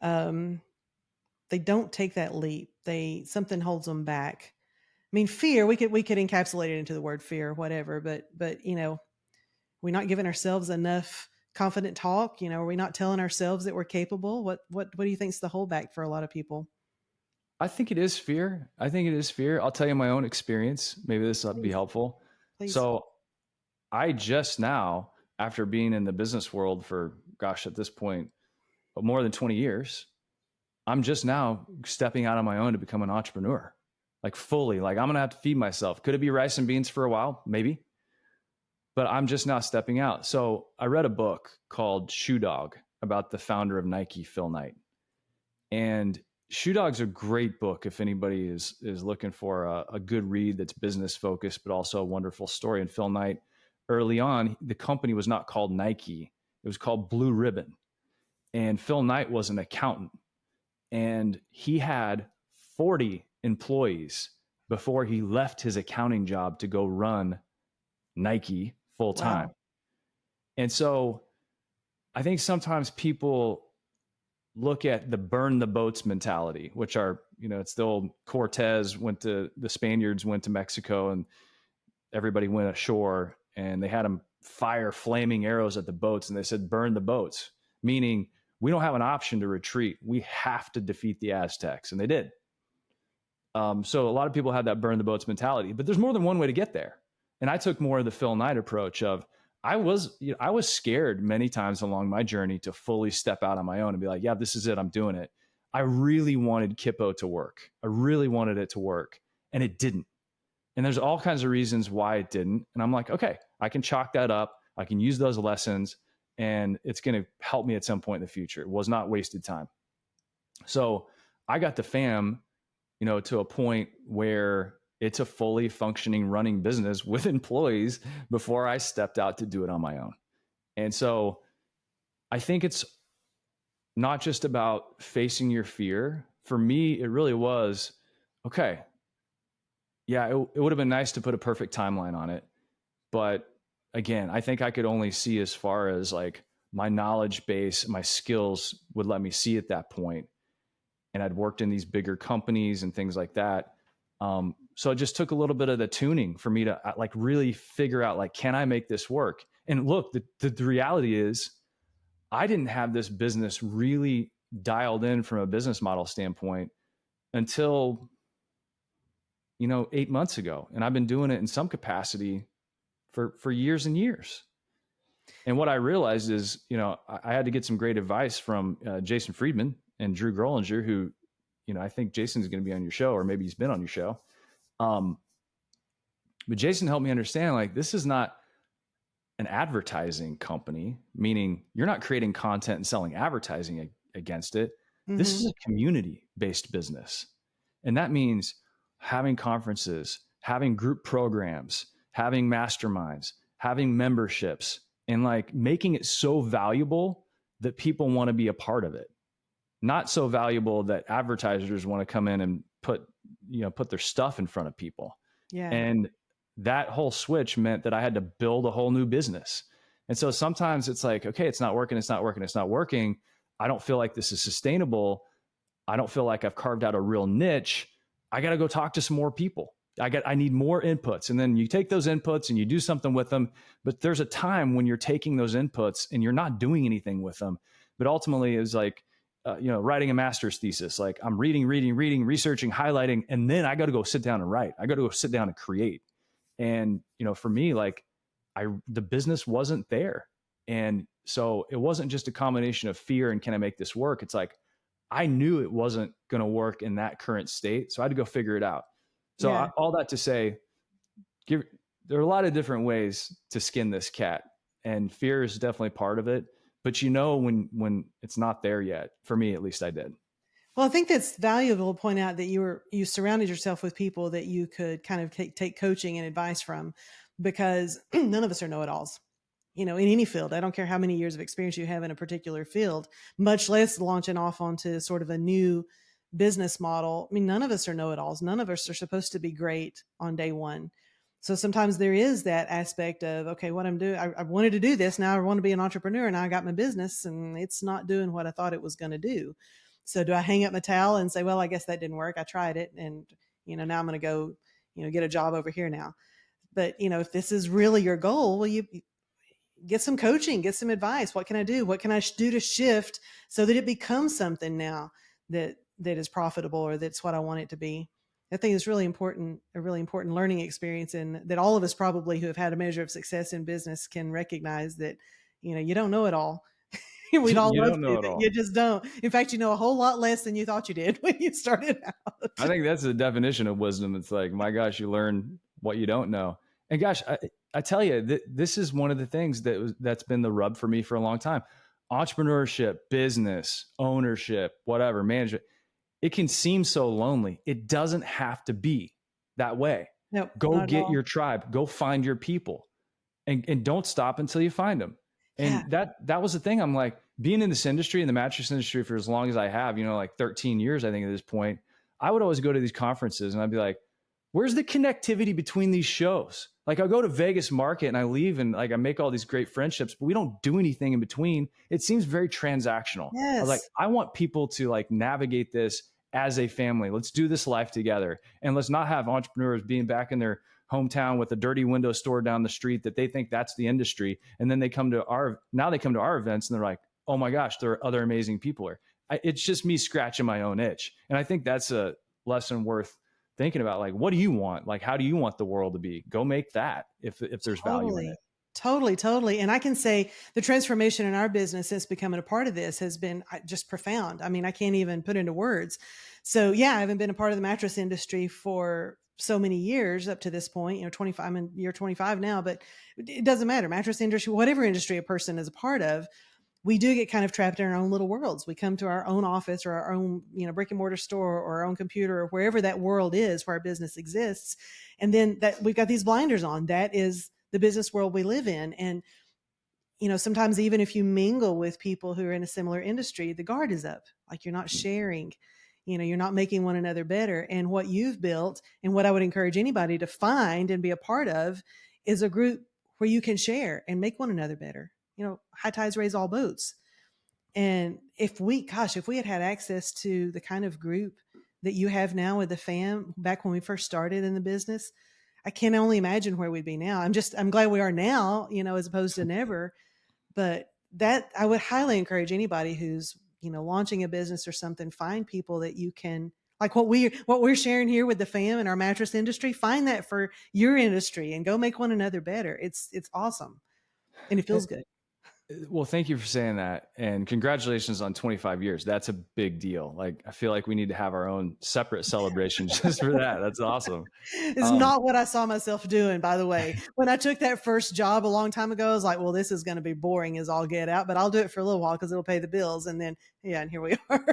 A: they don't take that leap. Something holds them back. I mean, fear, we could encapsulate it into the word fear, whatever, but we're not giving ourselves enough confident talk. Are we not telling ourselves that we're capable? What do you think's the holdback for a lot of people?
C: I think it is fear. I'll tell you my own experience. Maybe this will be helpful.
A: Please.
C: So I just now, after being in the business world for, gosh, at this point, more than 20 years, I'm just now stepping out on my own to become an entrepreneur, like fully. Like I'm going to have to feed myself. Could it be rice and beans for a while? Maybe. But I'm just now stepping out. So I read a book called Shoe Dog about the founder of Nike, Phil Knight. And Shoe Dog's a great book if anybody is looking for a good read that's business focused, but also a wonderful story. And Phil Knight, early on, the company was not called Nike. It was called Blue Ribbon. And Phil Knight was an accountant. And he had 40 employees before he left his accounting job to go run Nike full time. Wow. And so I think sometimes people look at the burn the boats mentality, which are, it's the old Cortez the Spaniards went to Mexico and everybody went ashore and they had them fire flaming arrows at the boats and they said, burn the boats, meaning we don't have an option to retreat. We have to defeat the Aztecs. And they did. So a lot of people have that burn the boats mentality, but there's more than one way to get there. And I took more of the Phil Knight approach of, I was scared many times along my journey to fully step out on my own and be like, yeah, this is it. I'm doing it. I really wanted Kippo to work. I really wanted it to work and it didn't. And there's all kinds of reasons why it didn't. And I'm like, okay, I can chalk that up. I can use those lessons and it's going to help me at some point in the future. It was not wasted time. So I got the fam, to a point where it's a fully functioning running business with employees before I stepped out to do it on my own. And so I think it's not just about facing your fear. For me, it really was, okay, yeah, it would have been nice to put a perfect timeline on it. But again, I think I could only see as far as like my knowledge base, my skills would let me see at that point. And I'd worked in these bigger companies and things like that. So it just took a little bit of the tuning for me to like really figure out, like, can I make this work? And look, the reality is I didn't have this business really dialed in from a business model standpoint until, 8 months ago. And I've been doing it in some capacity for years and years. And what I realized is, I had to get some great advice from Jason Friedman and Drew Grolinger, who, I think Jason's going to be on your show, or maybe he's been on your show. But Jason helped me understand, like, this is not an advertising company, meaning you're not creating content and selling advertising against it. Mm-hmm. This is a community-based business. And that means having conferences, having group programs, having masterminds, having memberships, and like making it so valuable that people want to be a part of it. Not so valuable that advertisers want to come in and put their stuff in front of people. Yeah. And that whole switch meant that I had to build a whole new business. And so sometimes it's like, okay, it's not working. I don't feel like this is sustainable. I don't feel like I've carved out a real niche. I got to go talk to some more people. I need more inputs. And then you take those inputs and you do something with them. But there's a time when you're taking those inputs and you're not doing anything with them. But ultimately it's like, writing a master's thesis. Like I'm reading, researching, highlighting, and then I got to go sit down and write. I got to go sit down and create. And, for me, like the business wasn't there. And so it wasn't just a combination of fear and can I make this work? It's like, I knew it wasn't going to work in that current state. So I had to go figure it out. So all that to say, there are a lot of different ways to skin this cat, and fear is definitely part of it. But when it's not there yet, for me, at least I did.
A: Well, I think that's valuable to point out that you surrounded yourself with people that you could kind of take coaching and advice from, because none of us are know-it-alls, in any field. I don't care how many years of experience you have in a particular field, much less launching off onto sort of a new business model. I mean, none of us are know-it-alls. None of us are supposed to be great on day one. So sometimes there is that aspect of, okay, what I'm doing, I wanted to do this. Now I want to be an entrepreneur and I got my business and it's not doing what I thought it was going to do. So do I hang up my towel and say, well, I guess that didn't work. I tried it. And, now I'm going to go, get a job over here now. But, if this is really your goal, well, you get some coaching, get some advice. What can I do? What can I do to shift so that it becomes something now that is profitable, or that's what I want it to be? I think it's really important, a really important learning experience, and that all of us probably who have had a measure of success in business can recognize that, you don't know it all. We'd all
C: You
A: love
C: don't know
A: to,
C: it
A: but
C: all.
A: you just don't. In fact, you know a whole lot less than you thought you did when you started out.
C: I think that's the definition of wisdom. It's like, my gosh, you learn what you don't know. And gosh, I tell you, this is one of the things that's been the rub for me for a long time. Entrepreneurship, business, ownership, whatever, management, it can seem so lonely. It doesn't have to be that way.
A: Nope,
C: Go
A: not at
C: get
A: all.
C: your tribe, go find your people, and don't stop until you find them.
A: Yeah.
C: And that was the thing. I'm like, being in this industry, in the mattress industry for as long as I have, like 13 years, I think at this point, I would always go to these conferences and I'd be like, where's the connectivity between these shows? Like, I'll go to Vegas market and I leave and like I make all these great friendships, but we don't do anything in between. It seems very transactional. I was like,
A: Yes.
C: I want people to like navigate this as a family. Let's do this life together. And let's not have entrepreneurs being back in their hometown with a dirty window store down the street that they think that's the industry. And then they come to our events and they're like, oh my gosh, there are other amazing people here. It's just me scratching my own itch. And I think that's a lesson worth thinking about. Like, what do you want? Like, how do you want the world to be? Go make that if there's value in it.
A: Totally. And I can say the transformation in our business since becoming a part of this has been just profound. I mean, I can't even put into words. So yeah, I haven't been a part of the mattress industry for so many years up to this point, 25, I'm in year 25 now, but it doesn't matter. Mattress industry, whatever industry a person is a part of, we do get kind of trapped in our own little worlds. We come to our own office or our own, brick and mortar store or our own computer or wherever that world is where our business exists. And then that we've got these blinders on. That is the business world we live in. And, sometimes even if you mingle with people who are in a similar industry, the guard is up. Like, you're not sharing, you're not making one another better. And what you've built and what I would encourage anybody to find and be a part of is a group where you can share and make one another better. High tides raise all boats. And if we had access to the kind of group that you have now with the fam back when we first started in the business, I can only imagine where we'd be now. I'm glad we are now, as opposed to never. But that I would highly encourage anybody who's, launching a business or something, find people that you can, like what we're sharing here with the fam in our mattress industry, find that for your industry and go make one another better. It's awesome. And it feels good.
C: Well, thank you for saying that. And congratulations on 25 years. That's a big deal. Like, I feel like we need to have our own separate celebration just for that. That's awesome.
A: It's not what I saw myself doing, by the way. When I took that first job a long time ago, I was like, well, this is going to be boring as all get out, but I'll do it for a little while because it'll pay the bills. And then, and here we are.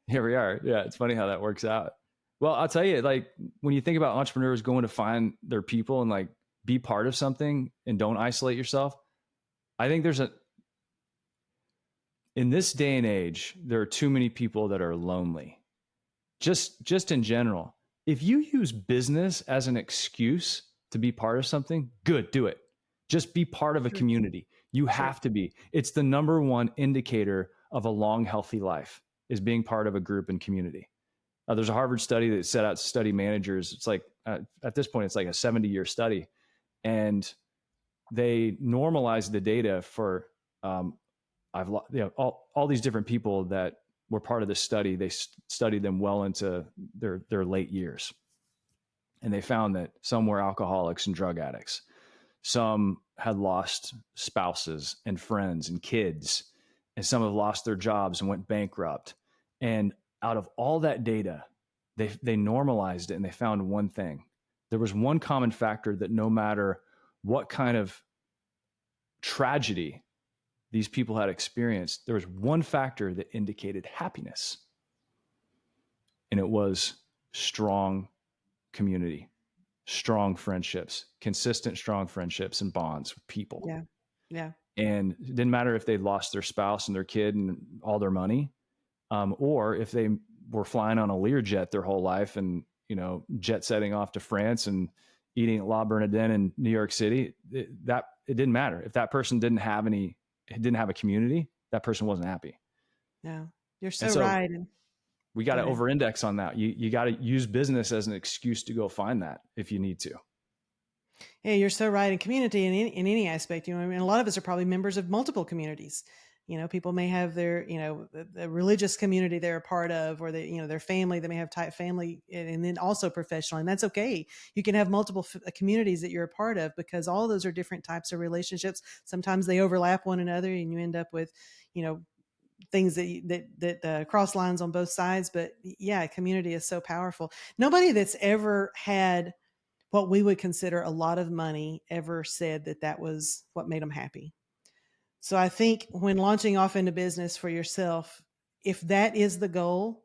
C: Here we are. Yeah. It's funny how that works out. Well, I'll tell you, like, when you think about entrepreneurs going to find their people and like be part of something and don't isolate yourself, I think in this day and age, there are too many people that are lonely. Just in general, if you use business as an excuse to be part of something, good, do it. Just be part of a community. You have to be. It's the number one indicator of a long, healthy life is being part of a group and community. There's a Harvard study that set out to study managers. It's like, at this point, it's like a 70-year study. And they normalized the data for, all these different people that were part of this study. They studied them well into their late years. And they found that some were alcoholics and drug addicts. Some had lost spouses and friends and kids, and some have lost their jobs and went bankrupt. And out of all that data, they normalized it and they found one thing. There was one common factor that no matter what kind of tragedy these people had experienced, there was one factor that indicated happiness. And it was strong community, strong friendships, consistent, strong friendships and bonds with people.
A: Yeah. Yeah.
C: And it didn't matter if they lost their spouse and their kid and all their money, or if they were flying on a Learjet their whole life and, jet setting off to France and eating at La Bernardin in New York City. It didn't matter. If that person didn't have a community, that person wasn't happy.
A: Yeah, you're so right.
C: We got to over-index on that. You got to use business as an excuse to go find that if you need to.
A: Yeah, you're so right. In community, in any aspect, I mean, a lot of us are probably members of multiple communities. People may have their, the religious community they're a part of, or their family, they may have tight family, and then also professional, and that's okay. You can have multiple communities that you're a part of because all of those are different types of relationships. Sometimes they overlap one another and you end up with, things that cross lines on both sides. But yeah, community is so powerful. Nobody that's ever had what we would consider a lot of money ever said that that was what made them happy. So I think when launching off into business for yourself, if that is the goal,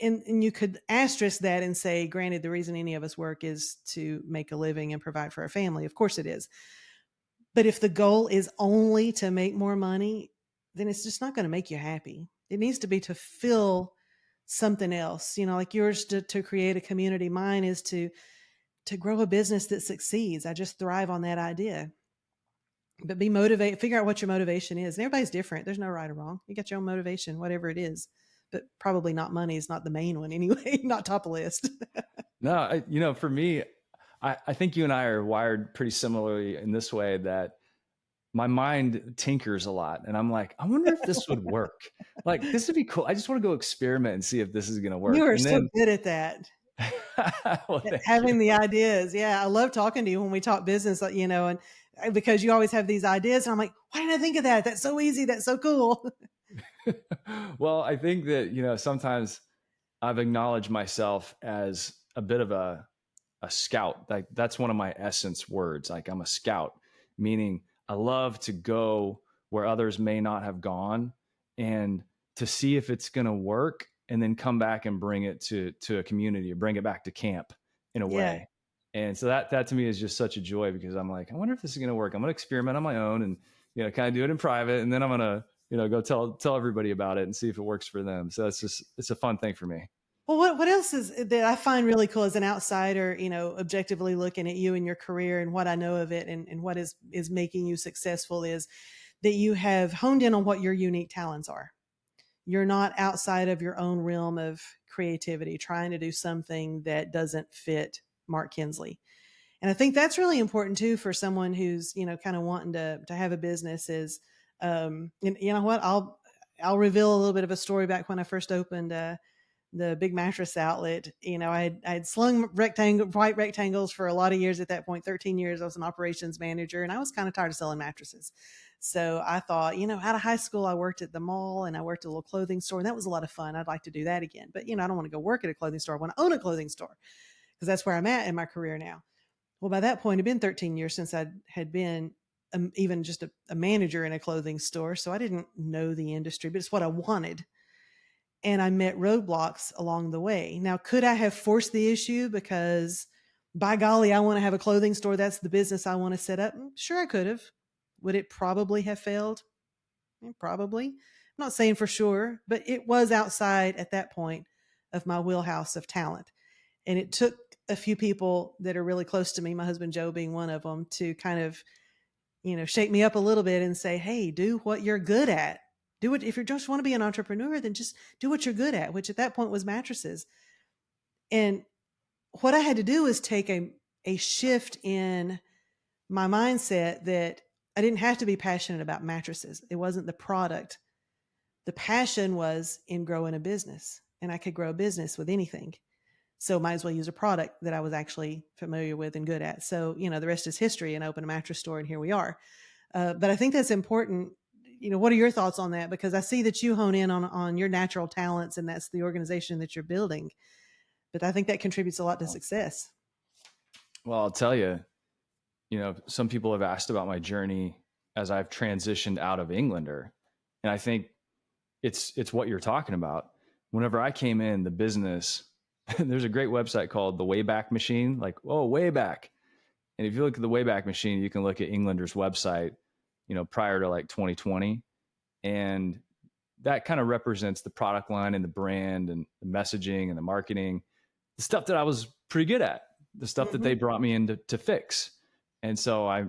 A: and you could asterisk that and say, granted, the reason any of us work is to make a living and provide for our family. Of course it is. But if the goal is only to make more money, then it's just not going to make you happy. It needs to be to fill something else, like yours to create a community. Mine is to grow a business that succeeds. I just thrive on that idea. But be motivated, figure out what your motivation is. And everybody's different. There's no right or wrong. You got your own motivation, whatever it is. But probably not money is not the main one anyway, not top of list.
C: No, for me, I think you and I are wired pretty similarly in this way, that my mind tinkers a lot. And I'm like, I wonder if this would work. Like, this would be cool. I just want to go experiment and see if this is going to work.
A: You are
C: and
A: so good at that.
C: Well,
A: having the ideas. Yeah. I love talking to you when we talk business, and because you always have these ideas. And I'm like, why didn't I think of that? That's so easy. That's so cool.
C: Well, I think that, sometimes I've acknowledged myself as a bit of a scout. Like, that's one of my essence words. Like, I'm a scout, meaning I love to go where others may not have gone and to see if it's going to work, and then come back and bring it to a community, or bring it back to camp in a way. And so that to me is just such a joy, because I'm like, I wonder if this is going to work. I'm going to experiment on my own and, kind of do it in private. And then I'm going to, go tell everybody about it and see if it works for them. So it's a fun thing for me.
A: Well, what else is that I find really cool as an outsider, objectively looking at you and your career and what I know of it, and what is making you successful, is that you have honed in on what your unique talents are. You're not outside of your own realm of creativity, trying to do something that doesn't fit Mark Kinsley. And I think that's really important too, for someone who's, kind of wanting to have a business is, and you know what, I'll reveal a little bit of a story back when I first opened, the big mattress outlet. I had slung white rectangles for a lot of years at that point, 13 years. I was an operations manager, and I was kind of tired of selling mattresses. So I thought, out of high school, I worked at the mall and I worked at a little clothing store, and that was a lot of fun. I'd like to do that again. But, I don't want to go work at a clothing store. I want to own a clothing store, because that's where I'm at in my career now. Well, by that point, it had been 13 years since I had been even just a manager in a clothing store. So I didn't know the industry, but it's what I wanted. And I met roadblocks along the way. Now, could I have forced the issue because, by golly, I want to have a clothing store, that's the business I want to set up? Sure, I could have. Would it probably have failed? Probably. I'm not saying for sure, but it was outside at that point of my wheelhouse of talent. And it took a few people that are really close to me, my husband Joe being one of them, to kind of, shake me up a little bit and say, hey, do what you're good at. Do it. If you just want to be an entrepreneur, then just do what you're good at, which at that point was mattresses. And what I had to do was take a shift in my mindset, that I didn't have to be passionate about mattresses. It wasn't the product. The passion was in growing a business, and I could grow a business with anything. So might as well use a product that I was actually familiar with and good at. So, the rest is history, and I opened a mattress store, and here we are. But I think that's important. What are your thoughts on that? Because I see that you hone in on your natural talents, and that's the organization that you're building. But I think that contributes a lot to success.
C: Well, I'll tell you, some people have asked about my journey as I've transitioned out of Englander. And I think it's what you're talking about. Whenever I came in the business, there's a great website called the Wayback Machine, like, oh, Wayback. And if you look at the Wayback Machine, you can look at Englander's website, prior to like 2020. And that kind of represents the product line and the brand and the messaging and the marketing, the stuff that I was pretty good at, the stuff that they brought me in to fix. And so I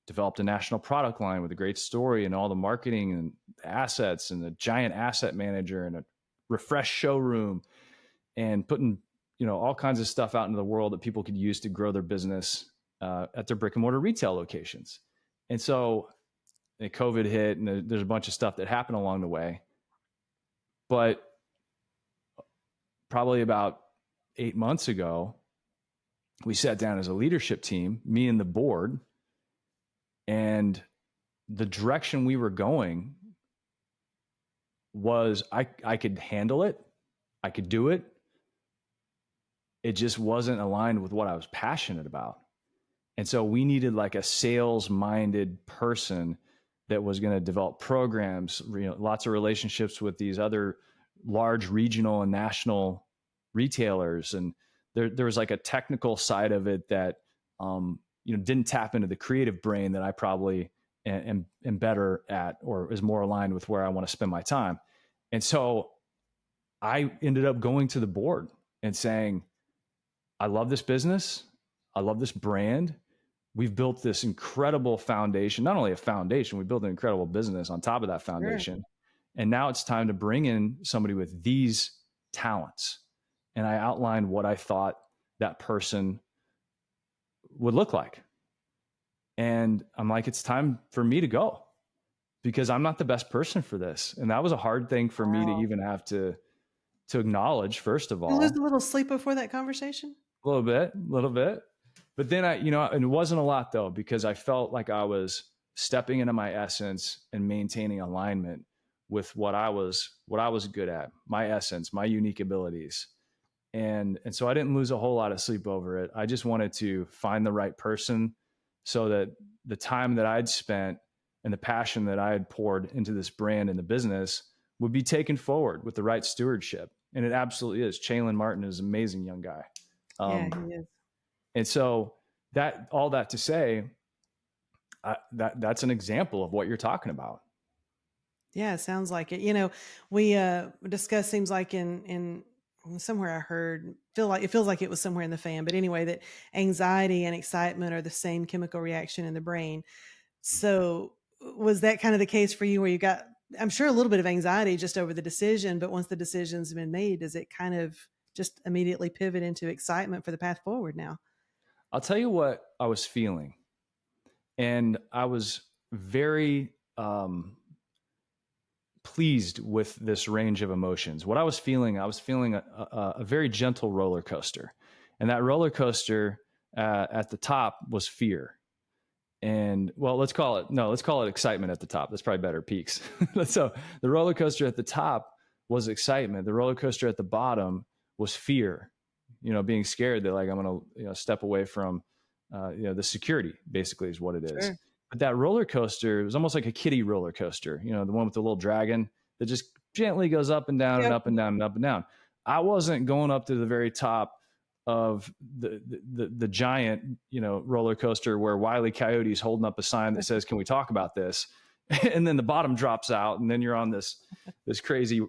C: developed a national product line with a great story and all the marketing and assets and a giant asset manager and a refreshed showroom, and putting, all kinds of stuff out into the world that people could use to grow their business at their brick and mortar retail locations. And so COVID hit, and there's a bunch of stuff that happened along the way. But probably about 8 months ago, we sat down as a leadership team, me and the board, and the direction we were going was I could handle it. I could do it. It just wasn't aligned with what I was passionate about. And so we needed like a sales minded person that was going to develop programs, lots of relationships with these other large regional and national retailers. And there was like a technical side of it that, didn't tap into the creative brain that I probably am better at, or is more aligned with where I want to spend my time. And so I ended up going to the board and saying, I love this business. I love this brand. We've built this incredible foundation, not only a foundation, we built an incredible business on top of that foundation. Sure. And now it's time to bring in somebody with these talents. And I outlined what I thought that person would look like. And I'm like, it's time for me to go because I'm not the best person for this. And that was a hard thing for me to even have to acknowledge, first of all.
A: You lose a little sleep before that conversation?
C: A little bit. But then and it wasn't a lot though, because I felt like I was stepping into my essence and maintaining alignment with what I was good at, my essence, my unique abilities. And so I didn't lose a whole lot of sleep over it. I just wanted to find the right person so that the time that I'd spent and the passion that I had poured into this brand and the business would be taken forward with the right stewardship. And it absolutely is. Chalon Martin is an amazing young guy.
A: Yeah, he is.
C: And so all that to say, that's an example of what you're talking about.
A: Yeah, it sounds like it. We discussed, seems like in somewhere I heard, it feels like it was somewhere in the fan, but anyway, that anxiety and excitement are the same chemical reaction in the brain. So was that kind of the case for you, where you got, I'm sure, a little bit of anxiety just over the decision, but once the decision's been made, does it kind of just immediately pivot into excitement for the path forward now?
C: I'll tell you what I was feeling. And I was very pleased with this range of emotions. What I was feeling a very gentle roller coaster. And that roller coaster at the top was fear. And let's call it excitement at the top. That's probably better, peaks. So the roller coaster at the top was excitement. The roller coaster at the bottom was fear, being scared that like I'm going to step away from the security, basically, is what it is. Sure. But that roller coaster, it was almost like a kiddie roller coaster, the one with the little dragon that just gently goes up and down. Yep. And up and down and up and down. I wasn't going up to the very top of the giant, roller coaster where Wile E. Coyote's holding up a sign that says, "Can we talk about this?" And then the bottom drops out, and then you're on this crazy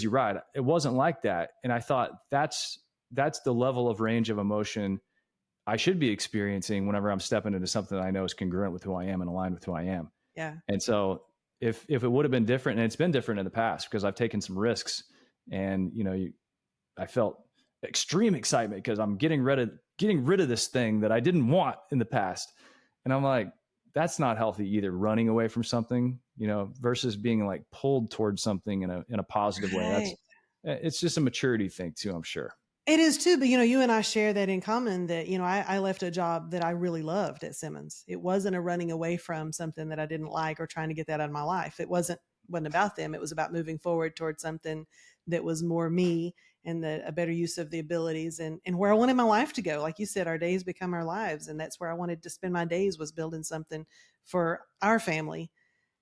C: ride. It wasn't like that. And I thought that's the level of range of emotion I should be experiencing whenever I'm stepping into something that I know is congruent with who I am and aligned with who I am.
A: Yeah.
C: And so if it would have been different, and it's been different in the past because I've taken some risks, and I felt extreme excitement because I'm getting rid of this thing that I didn't want in the past. And I'm like, that's not healthy either, running away from something, versus being like pulled towards something in a positive way. It's just a maturity thing too, I'm sure.
A: It is too, but you and I share that in common, that, I left a job that I really loved at Simmons. It wasn't a running away from something that I didn't like or trying to get that out of my life. It wasn't about them. It was about moving forward towards something that was more me and a better use of the abilities and where I wanted my life to go. Like you said, our days become our lives. And that's where I wanted to spend my days, was building something for our family.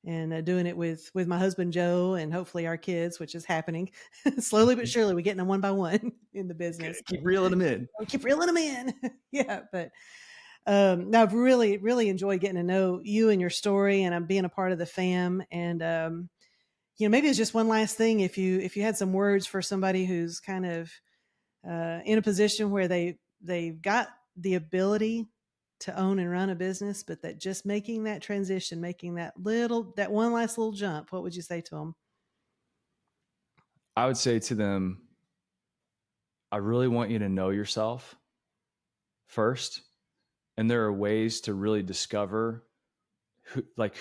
A: And doing it with my husband, Joe, and hopefully our kids, which is happening slowly but surely. We're getting them one by one in the business.
C: Keep reeling them in.
A: Yeah. But no, I've really, really enjoyed getting to know you and your story, and I'm being a part of the fam. And, maybe it's just one last thing. If you had some words for somebody who's kind of in a position where they've got the ability to own and run a business, but that just making that transition, making that one last little jump, what would you say to them?
C: I would say to them, I really want you to know yourself first. And there are ways to really discover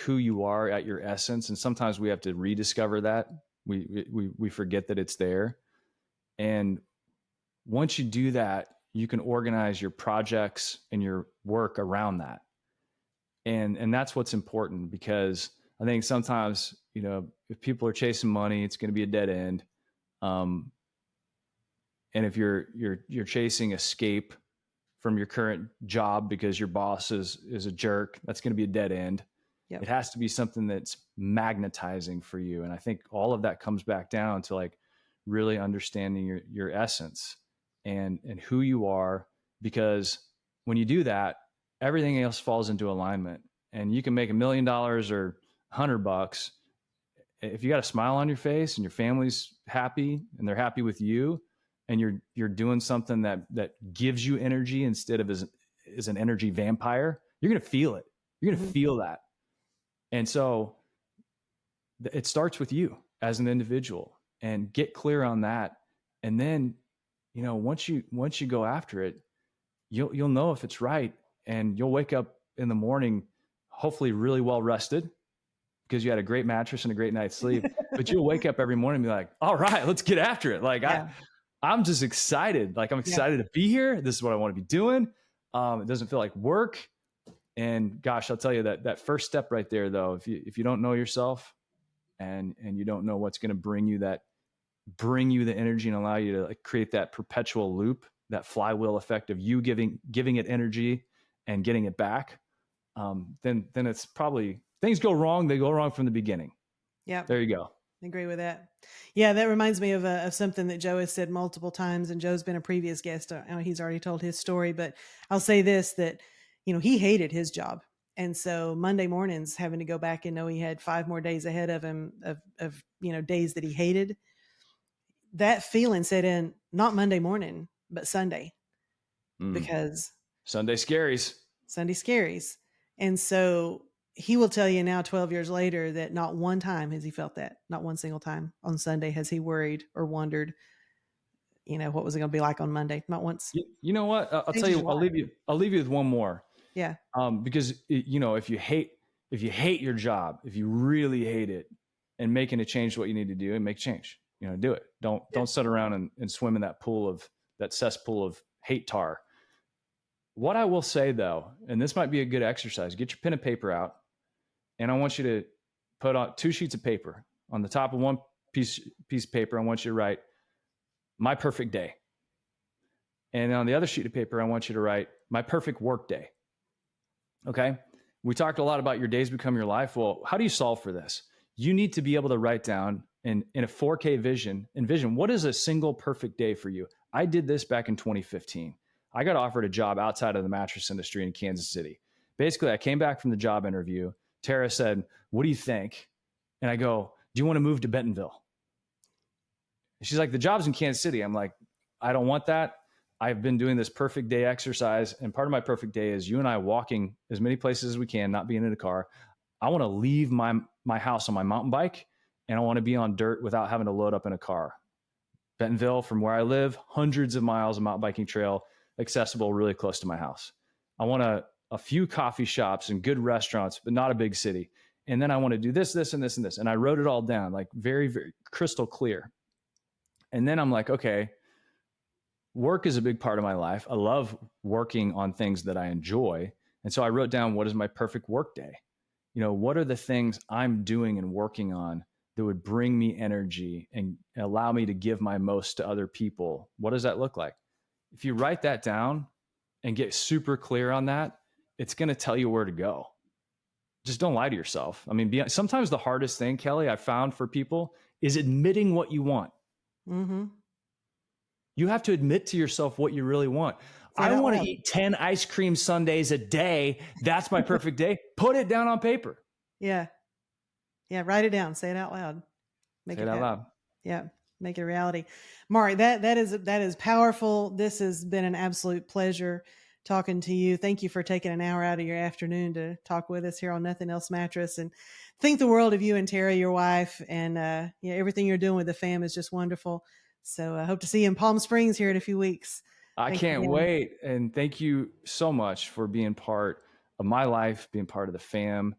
C: who you are at your essence. And sometimes we have to rediscover that. We forget that it's there. And once you do that, you can organize your projects and your work around that. And that's what's important, because I think sometimes, if people are chasing money, it's going to be a dead end. Um, and if you're chasing escape from your current job because your boss is a jerk, that's going to be a dead end.
A: Yep.
C: It has to be something that's magnetizing for you. And I think all of that comes back down to like really understanding your essence and who you are, because when you do that, everything else falls into alignment, and you can make $1 million or $100. If you got a smile on your face and your family's happy and they're happy with you, and you're doing something that gives you energy instead of as an energy vampire, you're going to feel it. You're going to feel that. And so it starts with you as an individual, and get clear on that. And then, once you go after it, you'll know if it's right, and you'll wake up in the morning, hopefully really well rested because you had a great mattress and a great night's sleep, but you'll wake up every morning and be like, all right, let's get after it. Like I'm just excited. Like I'm excited to be here. This is what I want to be doing. It doesn't feel like work. And gosh, I'll tell you that first step right there, though, if you don't know yourself and you don't know what's going to bring you the energy and allow you to like create that perpetual loop, that flywheel effect of you giving it energy and getting it back, then it's probably, things go wrong. They go wrong from the beginning.
A: Yeah.
C: There you go.
A: I agree with that. Yeah, that reminds me of something that Joe has said multiple times, and Joe's been a previous guest. He's already told his story, but I'll say this, that, he hated his job. And so Monday mornings, having to go back and know he had 5 more days ahead of him of days that he hated, that feeling set in, not Monday morning, but Sunday, because
C: Sunday scaries.
A: And so he will tell you now, 12 years later, that not one time has he felt that. Not one single time on Sunday has he worried or wondered, what was it going to be like on Monday? Not once.
C: You know what? I'll tell you, I'll leave you with one more.
A: Yeah.
C: Because if you hate your job, if you really hate it, and making a change what you need to do, and make change, do it. Don't sit around and swim in that cesspool of hate tar. What I will say though, and this might be a good exercise, get your pen and paper out. And I want you to put on 2 sheets of paper. On the top of one piece of paper, I want you to write my perfect day. And on the other sheet of paper, I want you to write my perfect work day. Okay. We talked a lot about your days become your life. Well, how do you solve for this? You need to be able to write down in a 4K vision, envision what is a single perfect day for you. I did this back in 2015. I got offered a job outside of the mattress industry in Kansas City. Basically, I came back from the job interview. Tara said, what do you think? And I go, do you want to move to Bentonville? And she's like, the job's in Kansas City. I'm like, I don't want that. I've been doing this perfect day exercise. And part of my perfect day is you and I walking as many places as we can, not being in a car. I want to leave my house on my mountain bike, and I want to be on dirt without having to load up in a car. Bentonville, from where I live, hundreds of miles of mountain biking trail, accessible, really close to my house. I want a few coffee shops and good restaurants, but not a big city. And then I want to do this, this, and this, and this. And I wrote it all down, like very, very crystal clear. And then I'm like, okay, work is a big part of my life. I love working on things that I enjoy. And so I wrote down, what is my perfect work day? What are the things I'm doing and working on that would bring me energy and allow me to give my most to other people? What does that look like? If you write that down and get super clear on that, it's going to tell you where to go. Just don't lie to yourself. I mean, sometimes the hardest thing, Kelly, I found for people is admitting what you want. Mm-hmm. You have to admit to yourself what you really want. I want to eat 10 ice cream sundaes a day. That's my perfect day. Put it down on paper.
A: Yeah. Yeah. Write it down. Say it out loud.
C: Say it out loud.
A: Yeah. Make it a reality. Mark, that is powerful. This has been an absolute pleasure talking to you. Thank you for taking an hour out of your afternoon to talk with us here on Nothing Else Mattress, and think the world of you and Tara, your wife, and everything you're doing with the fam is just wonderful. So I hope to see you in Palm Springs here in a few weeks.
C: I can't wait. And thank you so much for being part of my life, being part of the fam.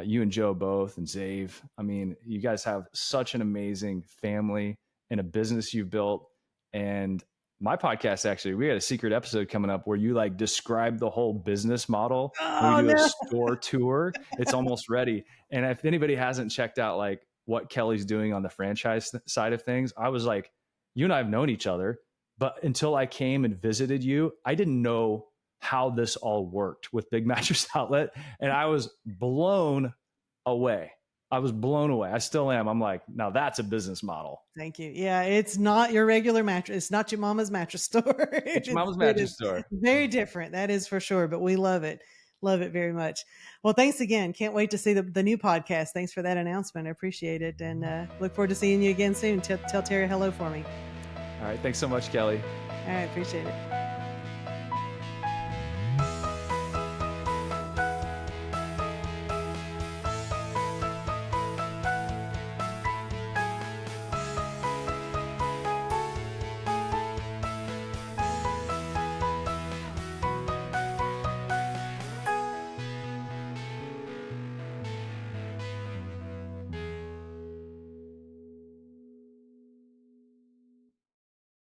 C: You and Joe both, and Zave. I mean, you guys have such an amazing family and a business you've built. And my podcast, actually, we had a secret episode coming up where you like describe the whole business model. And
A: Oh
C: we do a
A: no.
C: store tour. It's almost ready. And if anybody hasn't checked out like what Kelly's doing on the franchise side of things, I was like, you and I have known each other, but until I came and visited you, I didn't know how this all worked with Big Mattress Outlet. And I was blown away. I was blown away. I still am. I'm like, now that's a business model.
A: Thank you. Yeah, it's not your regular mattress. It's not your mama's mattress store.
C: It's your mama's mattress store.
A: Very different. That is for sure. But we love it. Love it very much. Well, thanks again. Can't wait to see the new podcast. Thanks for that announcement. I appreciate it. And look forward to seeing you again soon. Tell Terry hello for me.
C: All right. Thanks so much, Kelly.
A: All right. Appreciate it.